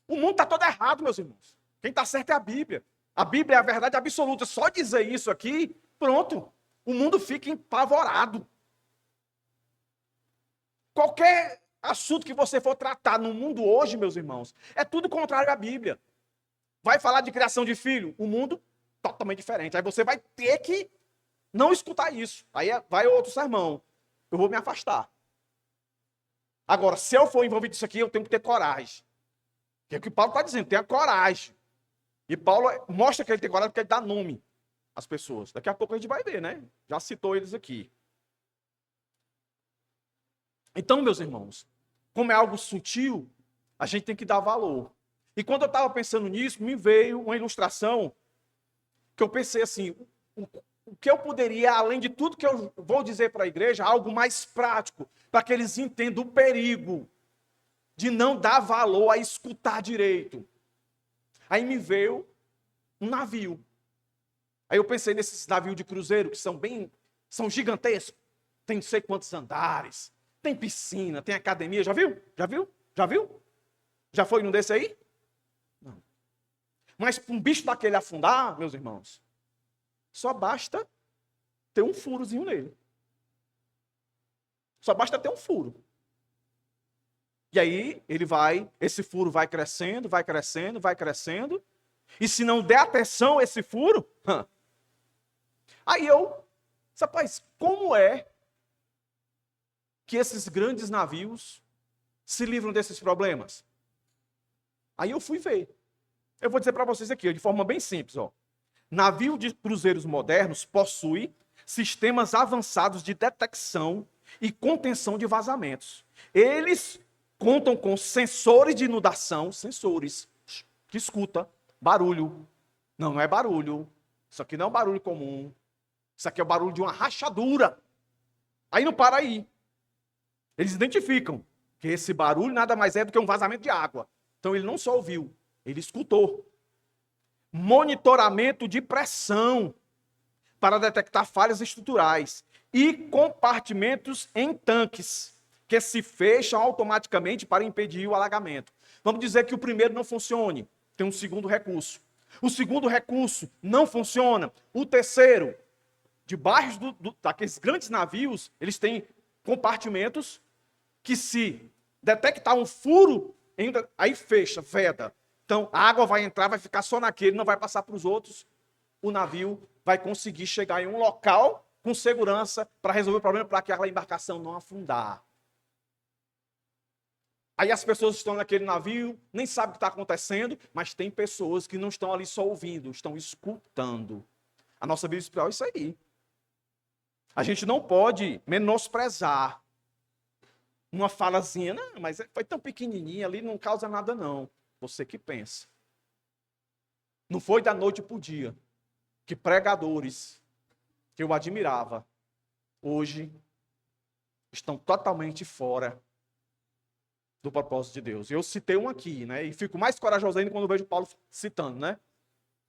O mundo está todo errado, meus irmãos. Quem está certo é a Bíblia. A Bíblia é a verdade absoluta. Só dizer isso aqui, pronto. O mundo fica apavorado. Qualquer assunto que você for tratar no mundo hoje, meus irmãos, é tudo contrário à Bíblia. Vai falar de criação de filho, o mundo totalmente diferente. Aí você vai ter que não escutar isso. Aí vai outro sermão. Eu vou me afastar. Agora, se eu for envolvido nisso aqui, eu tenho que ter coragem. Que é o que Paulo está dizendo, tenha coragem. E Paulo mostra que ele tem coragem porque ele dá nome às pessoas. Daqui a pouco a gente vai ver, né? Já citou eles aqui. Então, meus irmãos, como é algo sutil, a gente tem que dar valor. E quando eu estava pensando nisso, me veio uma ilustração que eu pensei assim, o que eu poderia, além de tudo que eu vou dizer para a igreja, algo mais prático, para que eles entendam o perigo de não dar valor a escutar direito. Aí me veio um navio. Aí eu pensei nesses navios de cruzeiro, que são gigantescos. Tem não sei quantos andares, tem piscina, tem academia. Já viu? Já viu? Já viu? Já foi num desse aí? Não. Mas para um bicho daquele afundar, meus irmãos, só basta ter um furozinho nele. Só basta ter um furo. E aí esse furo vai crescendo, vai crescendo, vai crescendo. E se não der atenção a esse furo, aí rapaz, como é que esses grandes navios se livram desses problemas? Aí eu fui ver. Eu vou dizer para vocês aqui, de forma bem simples, Navio de cruzeiros modernos possui sistemas avançados de detecção e contenção de vazamentos. Eles contam com sensores de inundação, sensores que escuta barulho. Não é barulho. Isso aqui não é um barulho comum. Isso aqui é o barulho de uma rachadura. Aí não para aí. Eles identificam que esse barulho nada mais é do que um vazamento de água. Então ele não só ouviu, ele escutou. Monitoramento de pressão para detectar falhas estruturais e compartimentos em tanques que se fecham automaticamente para impedir o alagamento. Vamos dizer que o primeiro não funcione, tem um segundo recurso. O segundo recurso não funciona, o terceiro, debaixo daqueles grandes navios, eles têm compartimentos que se detectar um furo, aí fecha, veda. Então, a água vai entrar, vai ficar só naquele, não vai passar para os outros. O navio vai conseguir chegar em um local com segurança para resolver o problema, para que aquela embarcação não afundar. Aí as pessoas estão naquele navio, nem sabem o que está acontecendo, mas tem pessoas que não estão ali só ouvindo, estão escutando. A nossa Bíblia espiritual é isso aí. A gente não pode menosprezar uma falazinha, não, mas foi tão pequenininha ali, não causa nada não. Você que pensa. Não foi da noite para o dia que pregadores que eu admirava, hoje estão totalmente fora do propósito de Deus. Eu citei um aqui, né? E fico mais corajoso ainda quando eu vejo Paulo citando, né?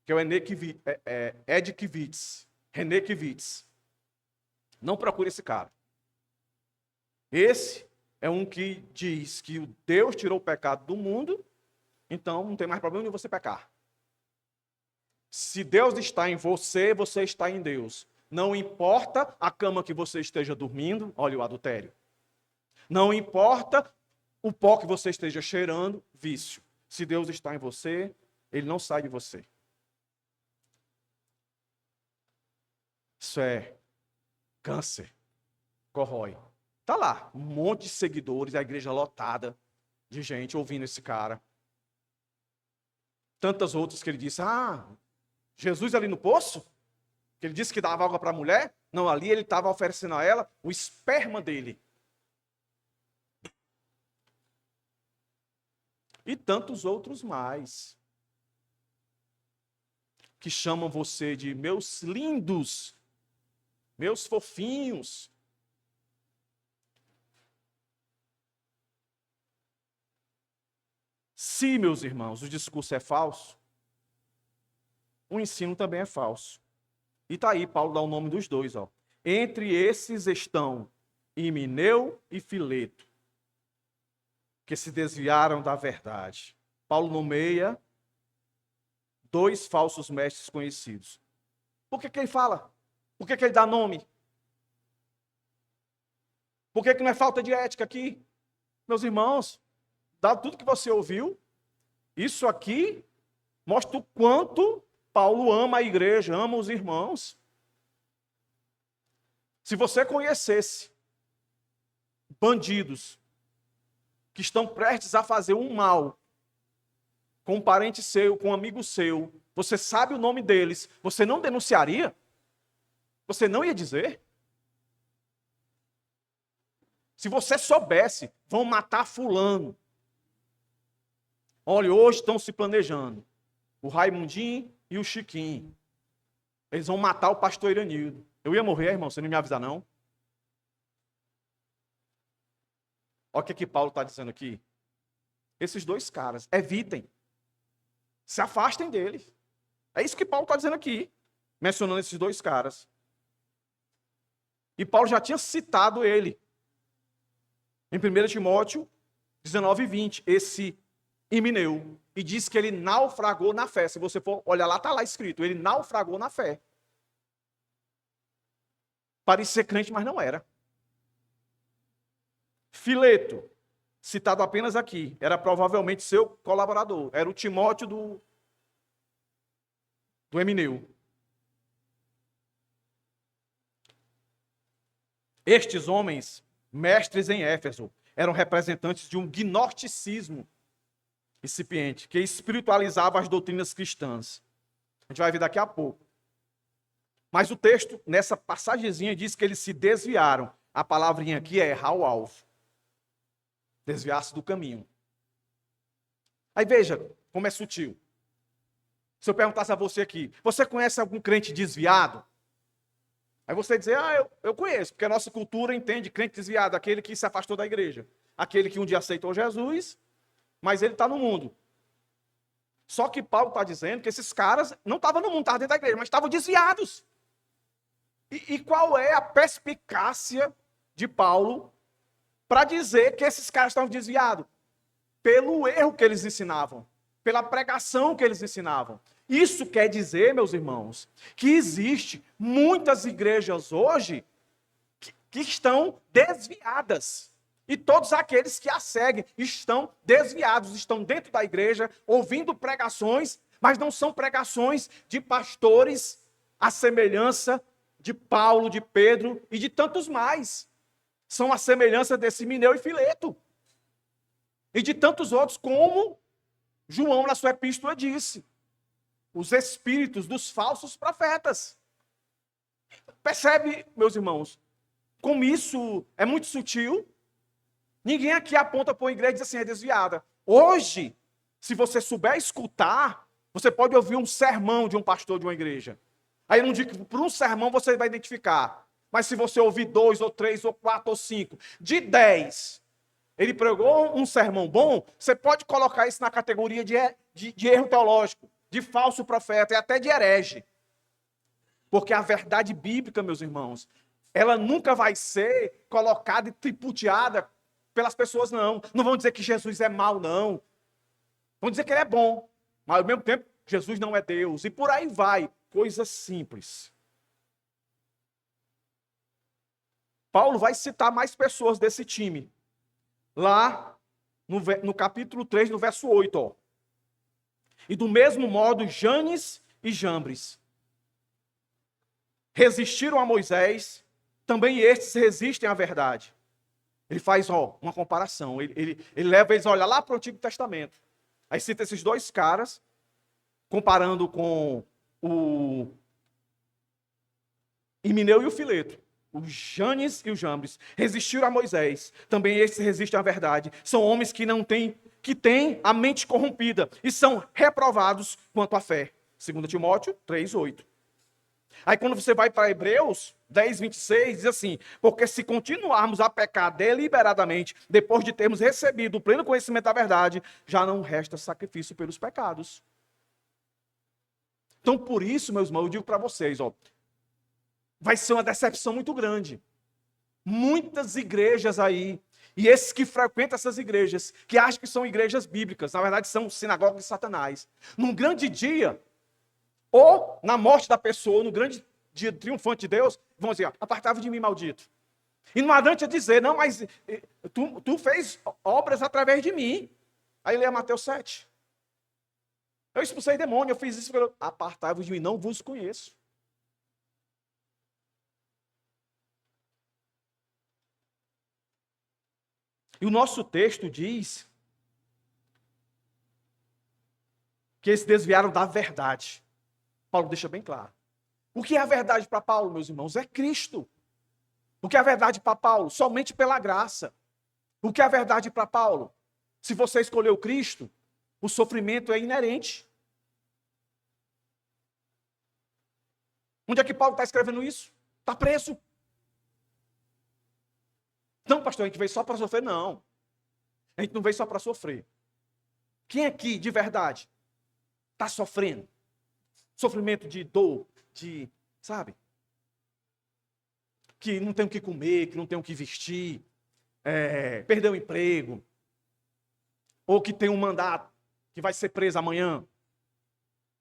Que é o Ed Kivitz. René Kivitz. Não procure esse cara. Esse é um que diz que o Deus tirou o pecado do mundo, então não tem mais problema de você pecar. Se Deus está em você, você está em Deus. Não importa a cama que você esteja dormindo, olha o adultério. Não importa o pó que você esteja cheirando, vício. Se Deus está em você, ele não sai de você. Isso é câncer, corrói. Tá lá, um monte de seguidores, a igreja lotada de gente ouvindo esse cara. Tantas outras que ele disse, Jesus ali no poço, que ele disse que dava água para a mulher, não, ali ele estava oferecendo a ela o esperma dele. E tantos outros mais, que chamam você de meus lindos, meus fofinhos. Se, meus irmãos, o discurso é falso, o ensino também é falso. E está aí, Paulo dá o nome dos dois. Ó. Entre esses estão Himeneu e Fileto, que se desviaram da verdade. Paulo nomeia dois falsos mestres conhecidos. Por que ele fala? Por que ele dá nome? Por que não é falta de ética aqui? Meus irmãos, dado tudo que você ouviu, isso aqui mostra o quanto Paulo ama a igreja, ama os irmãos. Se você conhecesse bandidos que estão prestes a fazer um mal com um parente seu, com um amigo seu, você sabe o nome deles, você não denunciaria? Você não ia dizer? Se você soubesse, vão matar fulano. Olha, hoje estão se planejando. O Raimundinho e o Chiquinho. Eles vão matar o pastor Iranildo. Eu ia morrer, irmão, você não me avisar, não? Olha o que Paulo está dizendo aqui. Esses dois caras, evitem. Se afastem deles. É isso que Paulo está dizendo aqui, mencionando esses dois caras. E Paulo já tinha citado ele. Em 1 Timóteo 19:20, esse Himeneu. E diz que ele naufragou na fé. Se você for olhar lá, está lá escrito. Ele naufragou na fé. Parecia ser crente, mas não era. Fileto, citado apenas aqui, era provavelmente seu colaborador. Era o Timóteo do Himeneu. Estes homens, mestres em Éfeso, eram representantes de um gnosticismo incipiente, que espiritualizava as doutrinas cristãs. A gente vai ver daqui a pouco. Mas o texto, nessa passagemzinha, diz que eles se desviaram. A palavrinha aqui é errar o alvo. Desviar-se do caminho. Aí veja como é sutil. Se eu perguntasse a você aqui, você conhece algum crente desviado? Aí você dizer, eu conheço, porque a nossa cultura entende crente desviado, aquele que se afastou da igreja. Aquele que um dia aceitou Jesus, mas ele está no mundo. Só que Paulo está dizendo que esses caras não estavam no mundo, estavam dentro da igreja, mas estavam desviados. E qual é a perspicácia de Paulo para dizer que esses caras estavam desviados? Pelo erro que eles ensinavam, pela pregação que eles ensinavam. Isso quer dizer, meus irmãos, que existe muitas igrejas hoje que estão desviadas. E todos aqueles que a seguem estão desviados, estão dentro da igreja, ouvindo pregações, mas não são pregações de pastores à semelhança de Paulo, de Pedro e de tantos mais. São a semelhança desse Himeneu e Fileto. E de tantos outros, como João na sua epístola disse. Os espíritos dos falsos profetas. Percebe, meus irmãos, como isso é muito sutil? Ninguém aqui aponta para uma igreja e diz assim, é desviada. Hoje, se você souber escutar, você pode ouvir um sermão de um pastor de uma igreja. Aí eu não digo que por um sermão você vai identificar. Mas se você ouvir 2, ou 3, ou 4, ou 5, de 10, ele pregou um sermão bom, você pode colocar isso na categoria de erro teológico, de falso profeta e até de herege. Porque a verdade bíblica, meus irmãos, ela nunca vai ser colocada e tripudiada pelas pessoas, não. Não vão dizer que Jesus é mau, não. Vão dizer que ele é bom. Mas ao mesmo tempo, Jesus não é Deus. E por aí vai. Coisas simples. Paulo vai citar mais pessoas desse time. Lá no capítulo 3, no verso 8. Ó. E do mesmo modo, Janes e Jambres resistiram a Moisés, também estes resistem à verdade. Ele faz uma comparação. Ele leva eles a olhar lá para o Antigo Testamento. Aí cita esses dois caras, comparando com o Himeneu e o Fileto. Os Janes e os Jambres resistiram a Moisés. Também estes resistem à verdade. São homens que têm a mente corrompida e são reprovados quanto à fé. 2 Timóteo 3:8. Aí quando você vai para Hebreus 10:26, diz assim: porque se continuarmos a pecar deliberadamente, depois de termos recebido o pleno conhecimento da verdade, já não resta sacrifício pelos pecados. Então por isso, meus irmãos, eu digo para vocês, vai ser uma decepção muito grande. Muitas igrejas aí, e esses que frequentam essas igrejas, que acham que são igrejas bíblicas, na verdade são sinagogas de Satanás. Num grande dia, ou na morte da pessoa, no grande dia triunfante de Deus, vão dizer: apartai-vos de mim, maldito. E não adianta dizer: não, mas tu fez obras através de mim. Aí lê Mateus 7. Eu expulsei demônio, eu fiz isso. Apartai-vos de mim, não vos conheço. E o nosso texto diz que eles desviaram da verdade. Paulo deixa bem claro. O que é a verdade para Paulo, meus irmãos? É Cristo. O que é a verdade para Paulo? Somente pela graça. O que é a verdade para Paulo? Se você escolheu Cristo, o sofrimento é inerente. Onde é que Paulo está escrevendo isso? Está preso. Não, pastor, a gente veio só para sofrer? Não. A gente não veio só para sofrer. Quem aqui, de verdade, está sofrendo? Sofrimento de dor, sabe? Que não tem o que comer, que não tem o que vestir, perdeu o emprego, ou que tem um mandato, que vai ser preso amanhã.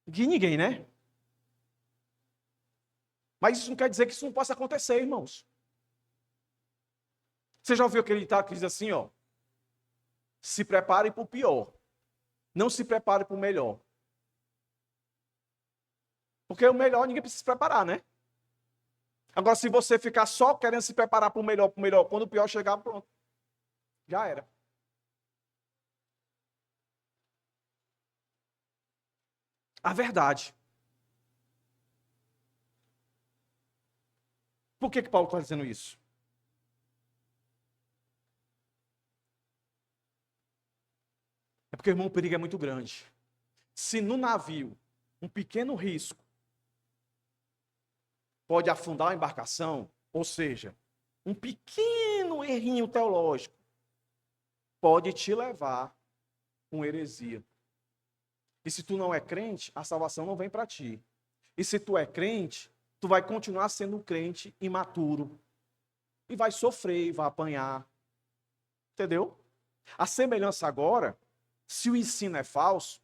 Ninguém, né? Mas isso não quer dizer que isso não possa acontecer, irmãos. Você já ouviu aquele ditado que diz assim, se prepare para o pior, não se prepare para o melhor. Porque o melhor ninguém precisa se preparar, né? Agora, se você ficar só querendo se preparar para o melhor, quando o pior chegar, pronto. Já era. A verdade. Por que Paulo está dizendo isso? É porque, irmão, o perigo é muito grande. Se no navio um pequeno risco pode afundar a embarcação, ou seja, um pequeno errinho teológico pode te levar a uma heresia. E se tu não é crente, a salvação não vem para ti. E se tu é crente, tu vai continuar sendo um crente imaturo. E vai sofrer, vai apanhar. Entendeu? A semelhança agora, se o ensino é falso,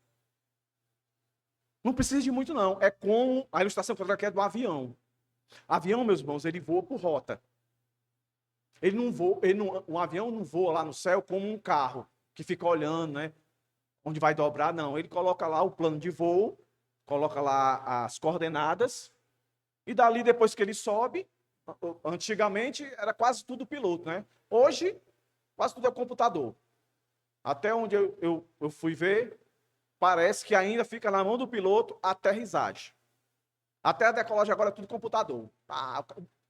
não precisa de muito não. É como a ilustração que eu aqui é do avião. Avião, meus irmãos, ele voa por rota. Um avião não voa lá no céu como um carro, que fica olhando, né? Onde vai dobrar, não. Ele coloca lá o plano de voo, coloca lá as coordenadas, e dali, depois que ele sobe, antigamente era quase tudo piloto, né? Hoje, quase tudo é computador. Até onde eu fui ver, parece que ainda fica na mão do piloto a aterrissagem. Até a decolagem agora é tudo computador.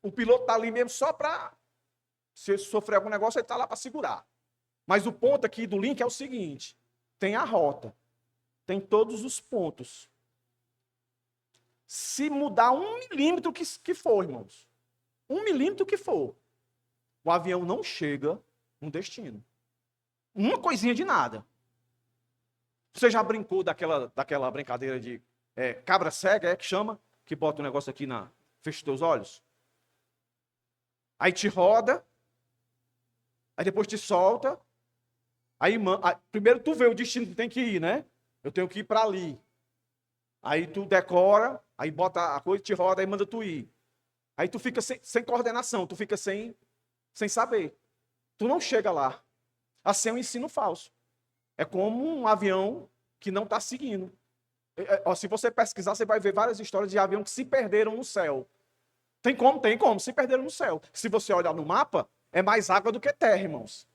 O piloto está ali mesmo só para, se sofrer algum negócio, ele está lá para segurar. Mas o ponto aqui do link é o seguinte: tem a rota, tem todos os pontos. Se mudar 1 milímetro que for, irmãos, 1 milímetro que for, o avião não chega no destino. Uma coisinha de nada. Você já brincou daquela brincadeira de cabra cega, que chama? Que bota o negócio aqui fecha os teus olhos. Aí te roda, aí depois te solta. Aí, primeiro tu vê o destino que tem que ir, né? Eu tenho que ir para ali. Aí tu decora, aí bota a coisa, te roda, aí manda tu ir. Aí tu fica sem coordenação, tu fica sem saber. Tu não chega lá. Assim é um ensino falso. É como um avião que não está seguindo. Se você pesquisar, você vai ver várias histórias de avião que se perderam no céu. Tem como, se perderam no céu. Se você olhar no mapa, é mais água do que terra, irmãos.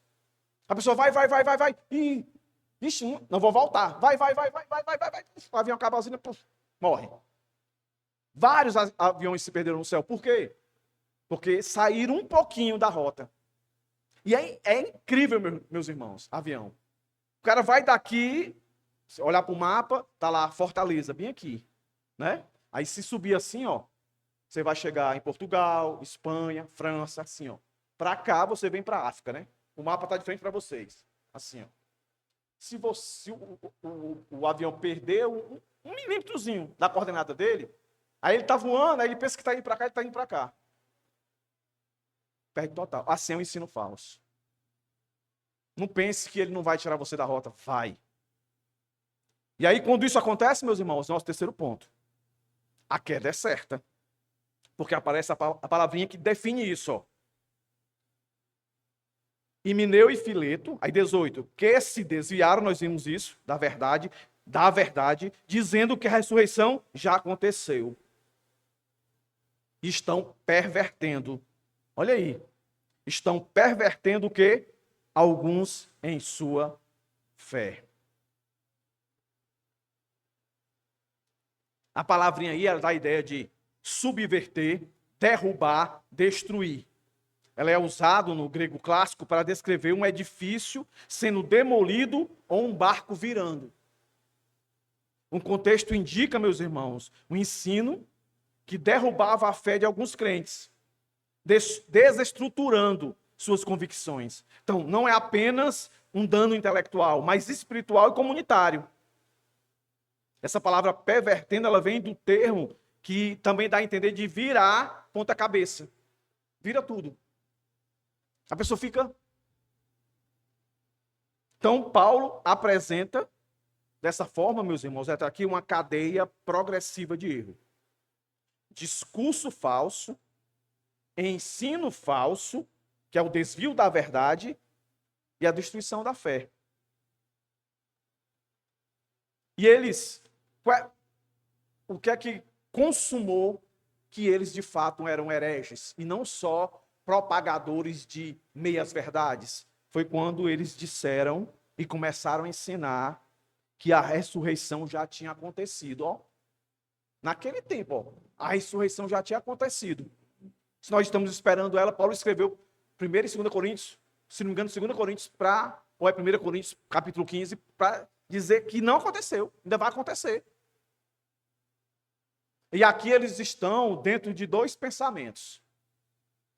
A pessoa vai. Ixi, não vou voltar. Vai. O avião acaba a usina, morre. Vários aviões se perderam no céu. Por quê? Porque saíram um pouquinho da rota. E é incrível, meus irmãos, avião. O cara vai daqui, olhar para o mapa, tá lá Fortaleza, bem aqui, né? Aí se subir assim, ó, você vai chegar em Portugal, Espanha, França, assim, ó. Para cá você vem para a África, né? O mapa tá de frente para vocês, assim, ó. Se o avião perder um milímetrozinho da coordenada dele, aí ele tá voando, aí ele pensa que tá indo para cá, ele tá indo para cá. Perde total. Assim é um ensino falso. Não pense que ele não vai tirar você da rota. Vai. E aí, quando isso acontece, meus irmãos, nosso terceiro ponto. A queda é certa. Porque aparece a palavrinha que define isso. Ó. Himeneu e Fileto, aí 18, que se desviaram, nós vimos isso, da verdade, dizendo que a ressurreição já aconteceu. Estão pervertendo. Olha aí. Estão pervertendo o quê? Alguns em sua fé. A palavrinha aí, ela dá a ideia de subverter, derrubar, destruir. Ela é usada no grego clássico para descrever um edifício sendo demolido ou um barco virando. Um contexto indica, meus irmãos, um ensino que derrubava a fé de alguns crentes, desestruturando suas convicções. Então, não é apenas um dano intelectual, mas espiritual e comunitário. Essa palavra pervertendo, ela vem do termo que também dá a entender de virar ponta cabeça. Vira tudo. A pessoa fica... Então, Paulo apresenta, dessa forma, meus irmãos, até aqui uma cadeia progressiva de erro. Discurso falso, ensino falso, que é o desvio da verdade e a destruição da fé. E eles, o que é que consumou que eles de fato eram hereges e não só propagadores de meias verdades? Foi quando eles disseram e começaram a ensinar que a ressurreição já tinha acontecido. Ó. Naquele tempo, ó, a ressurreição já tinha acontecido. Se nós estamos esperando ela, Paulo escreveu 1 e 2 Coríntios, se não me engano, 2 Coríntios ou é 1 Coríntios, capítulo 15, para dizer que não aconteceu, ainda vai acontecer. E aqui eles estão dentro de dois pensamentos.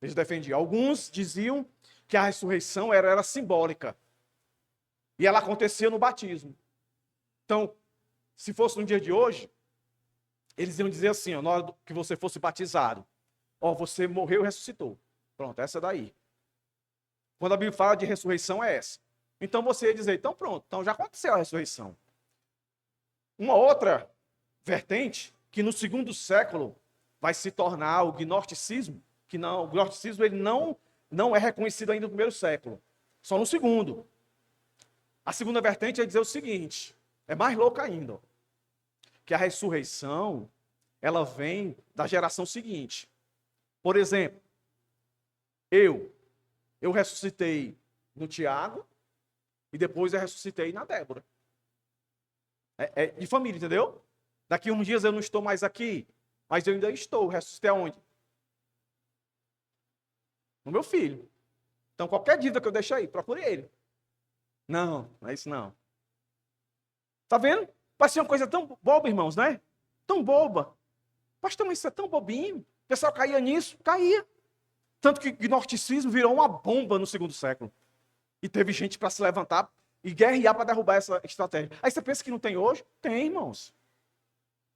Eles defendiam. Alguns diziam que a ressurreição era simbólica. E ela acontecia no batismo. Então, se fosse no dia de hoje, eles iam dizer assim, ó, na hora que você fosse batizado, ó, você morreu e ressuscitou. Pronto, essa daí. Quando a Bíblia fala de ressurreição, é essa. Então você ia dizer, então pronto, então já aconteceu a ressurreição. Uma outra vertente, que no segundo século vai se tornar o gnosticismo, que não, o gnosticismo ele não é reconhecido ainda no primeiro século, só no segundo. A segunda vertente é dizer o seguinte, é mais louca ainda, que a ressurreição, ela vem da geração seguinte. Por exemplo, eu ressuscitei no Tiago e depois eu ressuscitei na Débora. É de família, entendeu? Daqui uns dias eu não estou mais aqui, mas eu ainda estou. Ressuscitei aonde? No meu filho. Então, qualquer dívida que eu deixei aí, procure ele. Não é isso não. Tá vendo? Parece uma coisa tão boba, irmãos, né? Tão boba. Pastor, mas isso é tão bobinho. O pessoal caía nisso? Caía. Tanto que o gnosticismo virou uma bomba no segundo século. E teve gente para se levantar e guerrear para derrubar essa estratégia. Aí você pensa que não tem hoje? Tem, irmãos.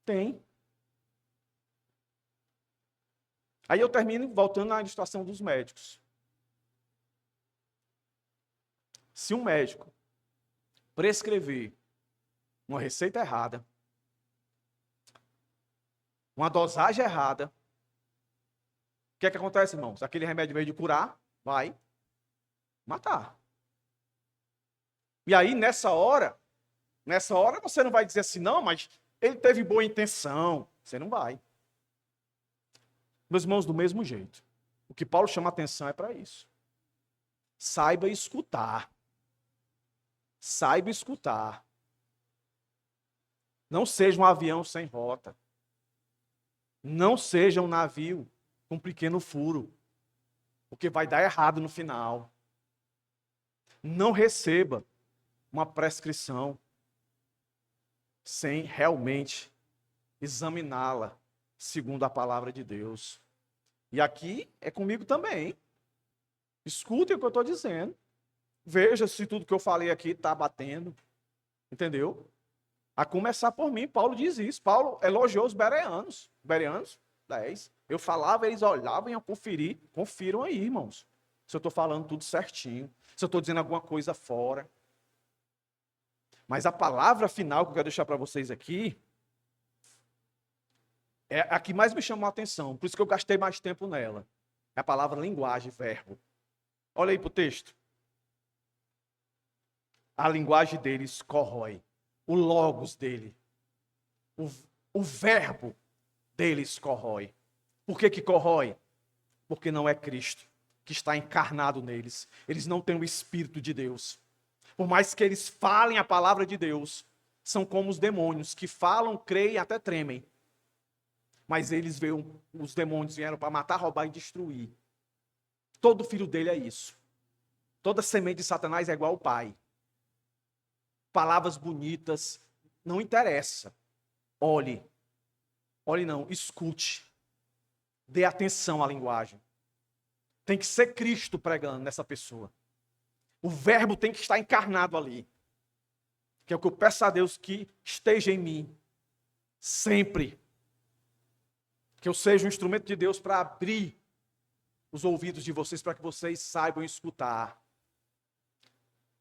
Tem. Aí eu termino voltando à ilustração dos médicos. Se um médico prescrever uma receita errada, uma dosagem errada, o que é que acontece, irmãos? Aquele remédio, em vez de curar, vai matar. E aí, nessa hora você não vai dizer assim, não, mas ele teve boa intenção. Você não vai. Meus irmãos, do mesmo jeito. O que Paulo chama a atenção é para isso. Saiba escutar. Saiba escutar. Não seja um avião sem rota. Não seja um navio com um pequeno furo. Porque vai dar errado no final. Não receba uma prescrição sem realmente examiná-la segundo a palavra de Deus. E aqui é comigo também. Escutem o que eu estou dizendo. Veja se tudo que eu falei aqui está batendo. Entendeu? A começar por mim, Paulo diz isso. Paulo elogiou os bereanos. Bereanos, 10. Eu falava, eles olhavam e iam conferir. Confiram aí, irmãos. Se eu estou falando tudo certinho. Se eu estou dizendo alguma coisa fora. Mas a palavra final que eu quero deixar para vocês aqui é a que mais me chamou a atenção. Por isso que eu gastei mais tempo nela. É a palavra linguagem, verbo. Olha aí para o texto. A linguagem deles corrói. O logos dele. O verbo deles corrói. Por que corrói? Porque não é Cristo que está encarnado neles. Eles não têm o Espírito de Deus. Por mais que eles falem a palavra de Deus, são como os demônios, que falam, creem e até tremem. Mas eles veem, os demônios vieram para matar, roubar e destruir. Todo filho dele é isso. Toda semente de Satanás é igual ao pai. Palavras bonitas, não interessa. Olhe não, escute. Dê atenção à linguagem. Tem que ser Cristo pregando nessa pessoa. O verbo tem que estar encarnado ali. Que é o que eu peço a Deus que esteja em mim. Sempre. Que eu seja um instrumento de Deus para abrir os ouvidos de vocês, para que vocês saibam escutar.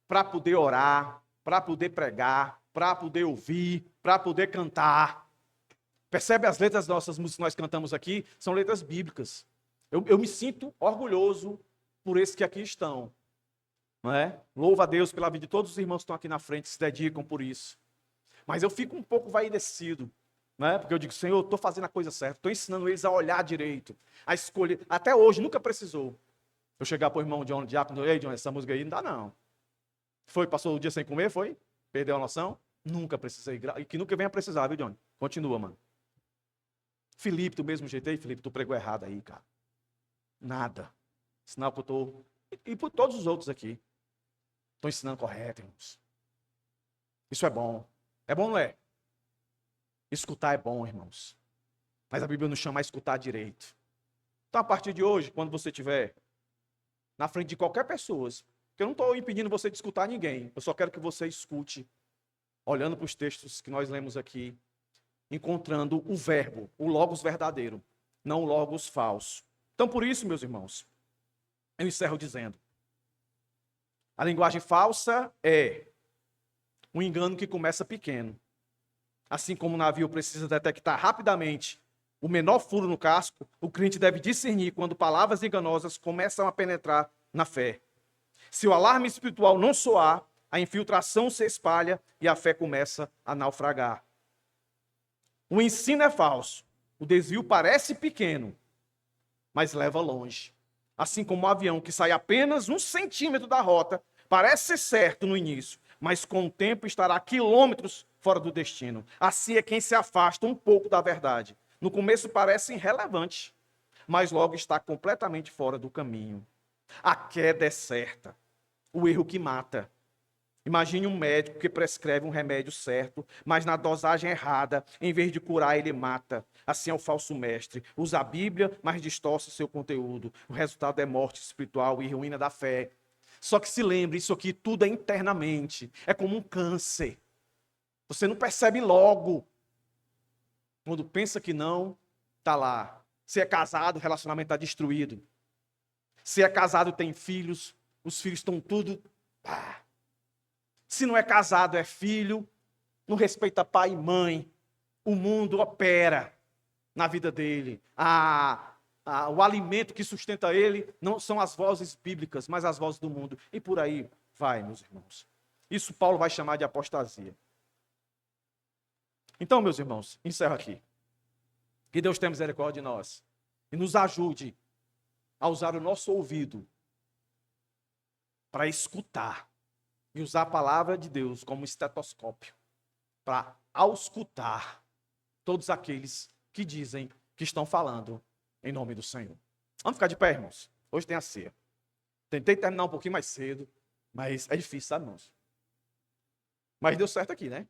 Para poder orar, para poder pregar, para poder ouvir, para poder cantar. Percebe as letras das nossas músicas que nós cantamos aqui? São letras bíblicas. Eu me sinto orgulhoso por esses que aqui estão. Não é? Louva a Deus pela vida de todos os irmãos que estão aqui na frente, se dedicam por isso. Mas eu fico um pouco vaidecido, não é? Porque eu digo, Senhor, eu estou fazendo a coisa certa, estou ensinando eles a olhar direito, a escolher. Até hoje, nunca precisou. Eu chegar para o irmão John, diácono, ei, John, essa música aí não dá não. Foi, passou o dia sem comer, foi? Perdeu a noção? Nunca precisei. E que nunca venha precisar, viu, John? Continua, mano. Felipe, do mesmo jeito aí, Felipe, tu pregou errado aí, cara. Nada. Sinal que eu estou... E por todos os outros aqui. Estou ensinando correto, irmãos. Isso é bom. É bom, não é? Escutar é bom, irmãos. Mas a Bíblia nos chama a escutar direito. Então, a partir de hoje, quando você estiver na frente de qualquer pessoa, porque eu não estou impedindo você de escutar ninguém, eu só quero que você escute, olhando para os textos que nós lemos aqui, encontrando o verbo, o logos verdadeiro, não o logos falso. Então, por isso, meus irmãos, eu encerro dizendo, a linguagem falsa é um engano que começa pequeno. Assim como o navio precisa detectar rapidamente o menor furo no casco, o crente deve discernir quando palavras enganosas começam a penetrar na fé. Se o alarme espiritual não soar, a infiltração se espalha e a fé começa a naufragar. O ensino é falso. O desvio parece pequeno, mas leva longe. Assim como um avião que sai apenas 1 centímetro da rota, parece certo no início, mas com o tempo estará quilômetros fora do destino. Assim é quem se afasta um pouco da verdade. No começo parece irrelevante, mas logo está completamente fora do caminho. A queda é certa. O erro que mata. Imagine um médico que prescreve um remédio certo, mas na dosagem errada, em vez de curar, ele mata. Assim é o falso mestre. Usa a Bíblia, mas distorce seu conteúdo. O resultado é morte espiritual e ruína da fé. Só que se lembre, isso aqui tudo é internamente. É como um câncer. Você não percebe logo. Quando pensa que não, está lá. Se é casado, o relacionamento está destruído. Se é casado, tem filhos, os filhos estão tudo... Se não é casado, é filho, não respeita pai e mãe. O mundo opera na vida dele. O alimento que sustenta ele não são as vozes bíblicas, mas as vozes do mundo. E por aí vai, meus irmãos. Isso Paulo vai chamar de apostasia. Então, meus irmãos, encerro aqui. Que Deus tenha misericórdia de nós e nos ajude a usar o nosso ouvido para escutar e usar a palavra de Deus como estetoscópio para auscultar todos aqueles que dizem que estão falando em nome do Senhor. Vamos ficar de pé, irmãos. Hoje tem a ceia. Tentei terminar um pouquinho mais cedo, mas é difícil, sabe, irmãos? Mas deu certo aqui, né?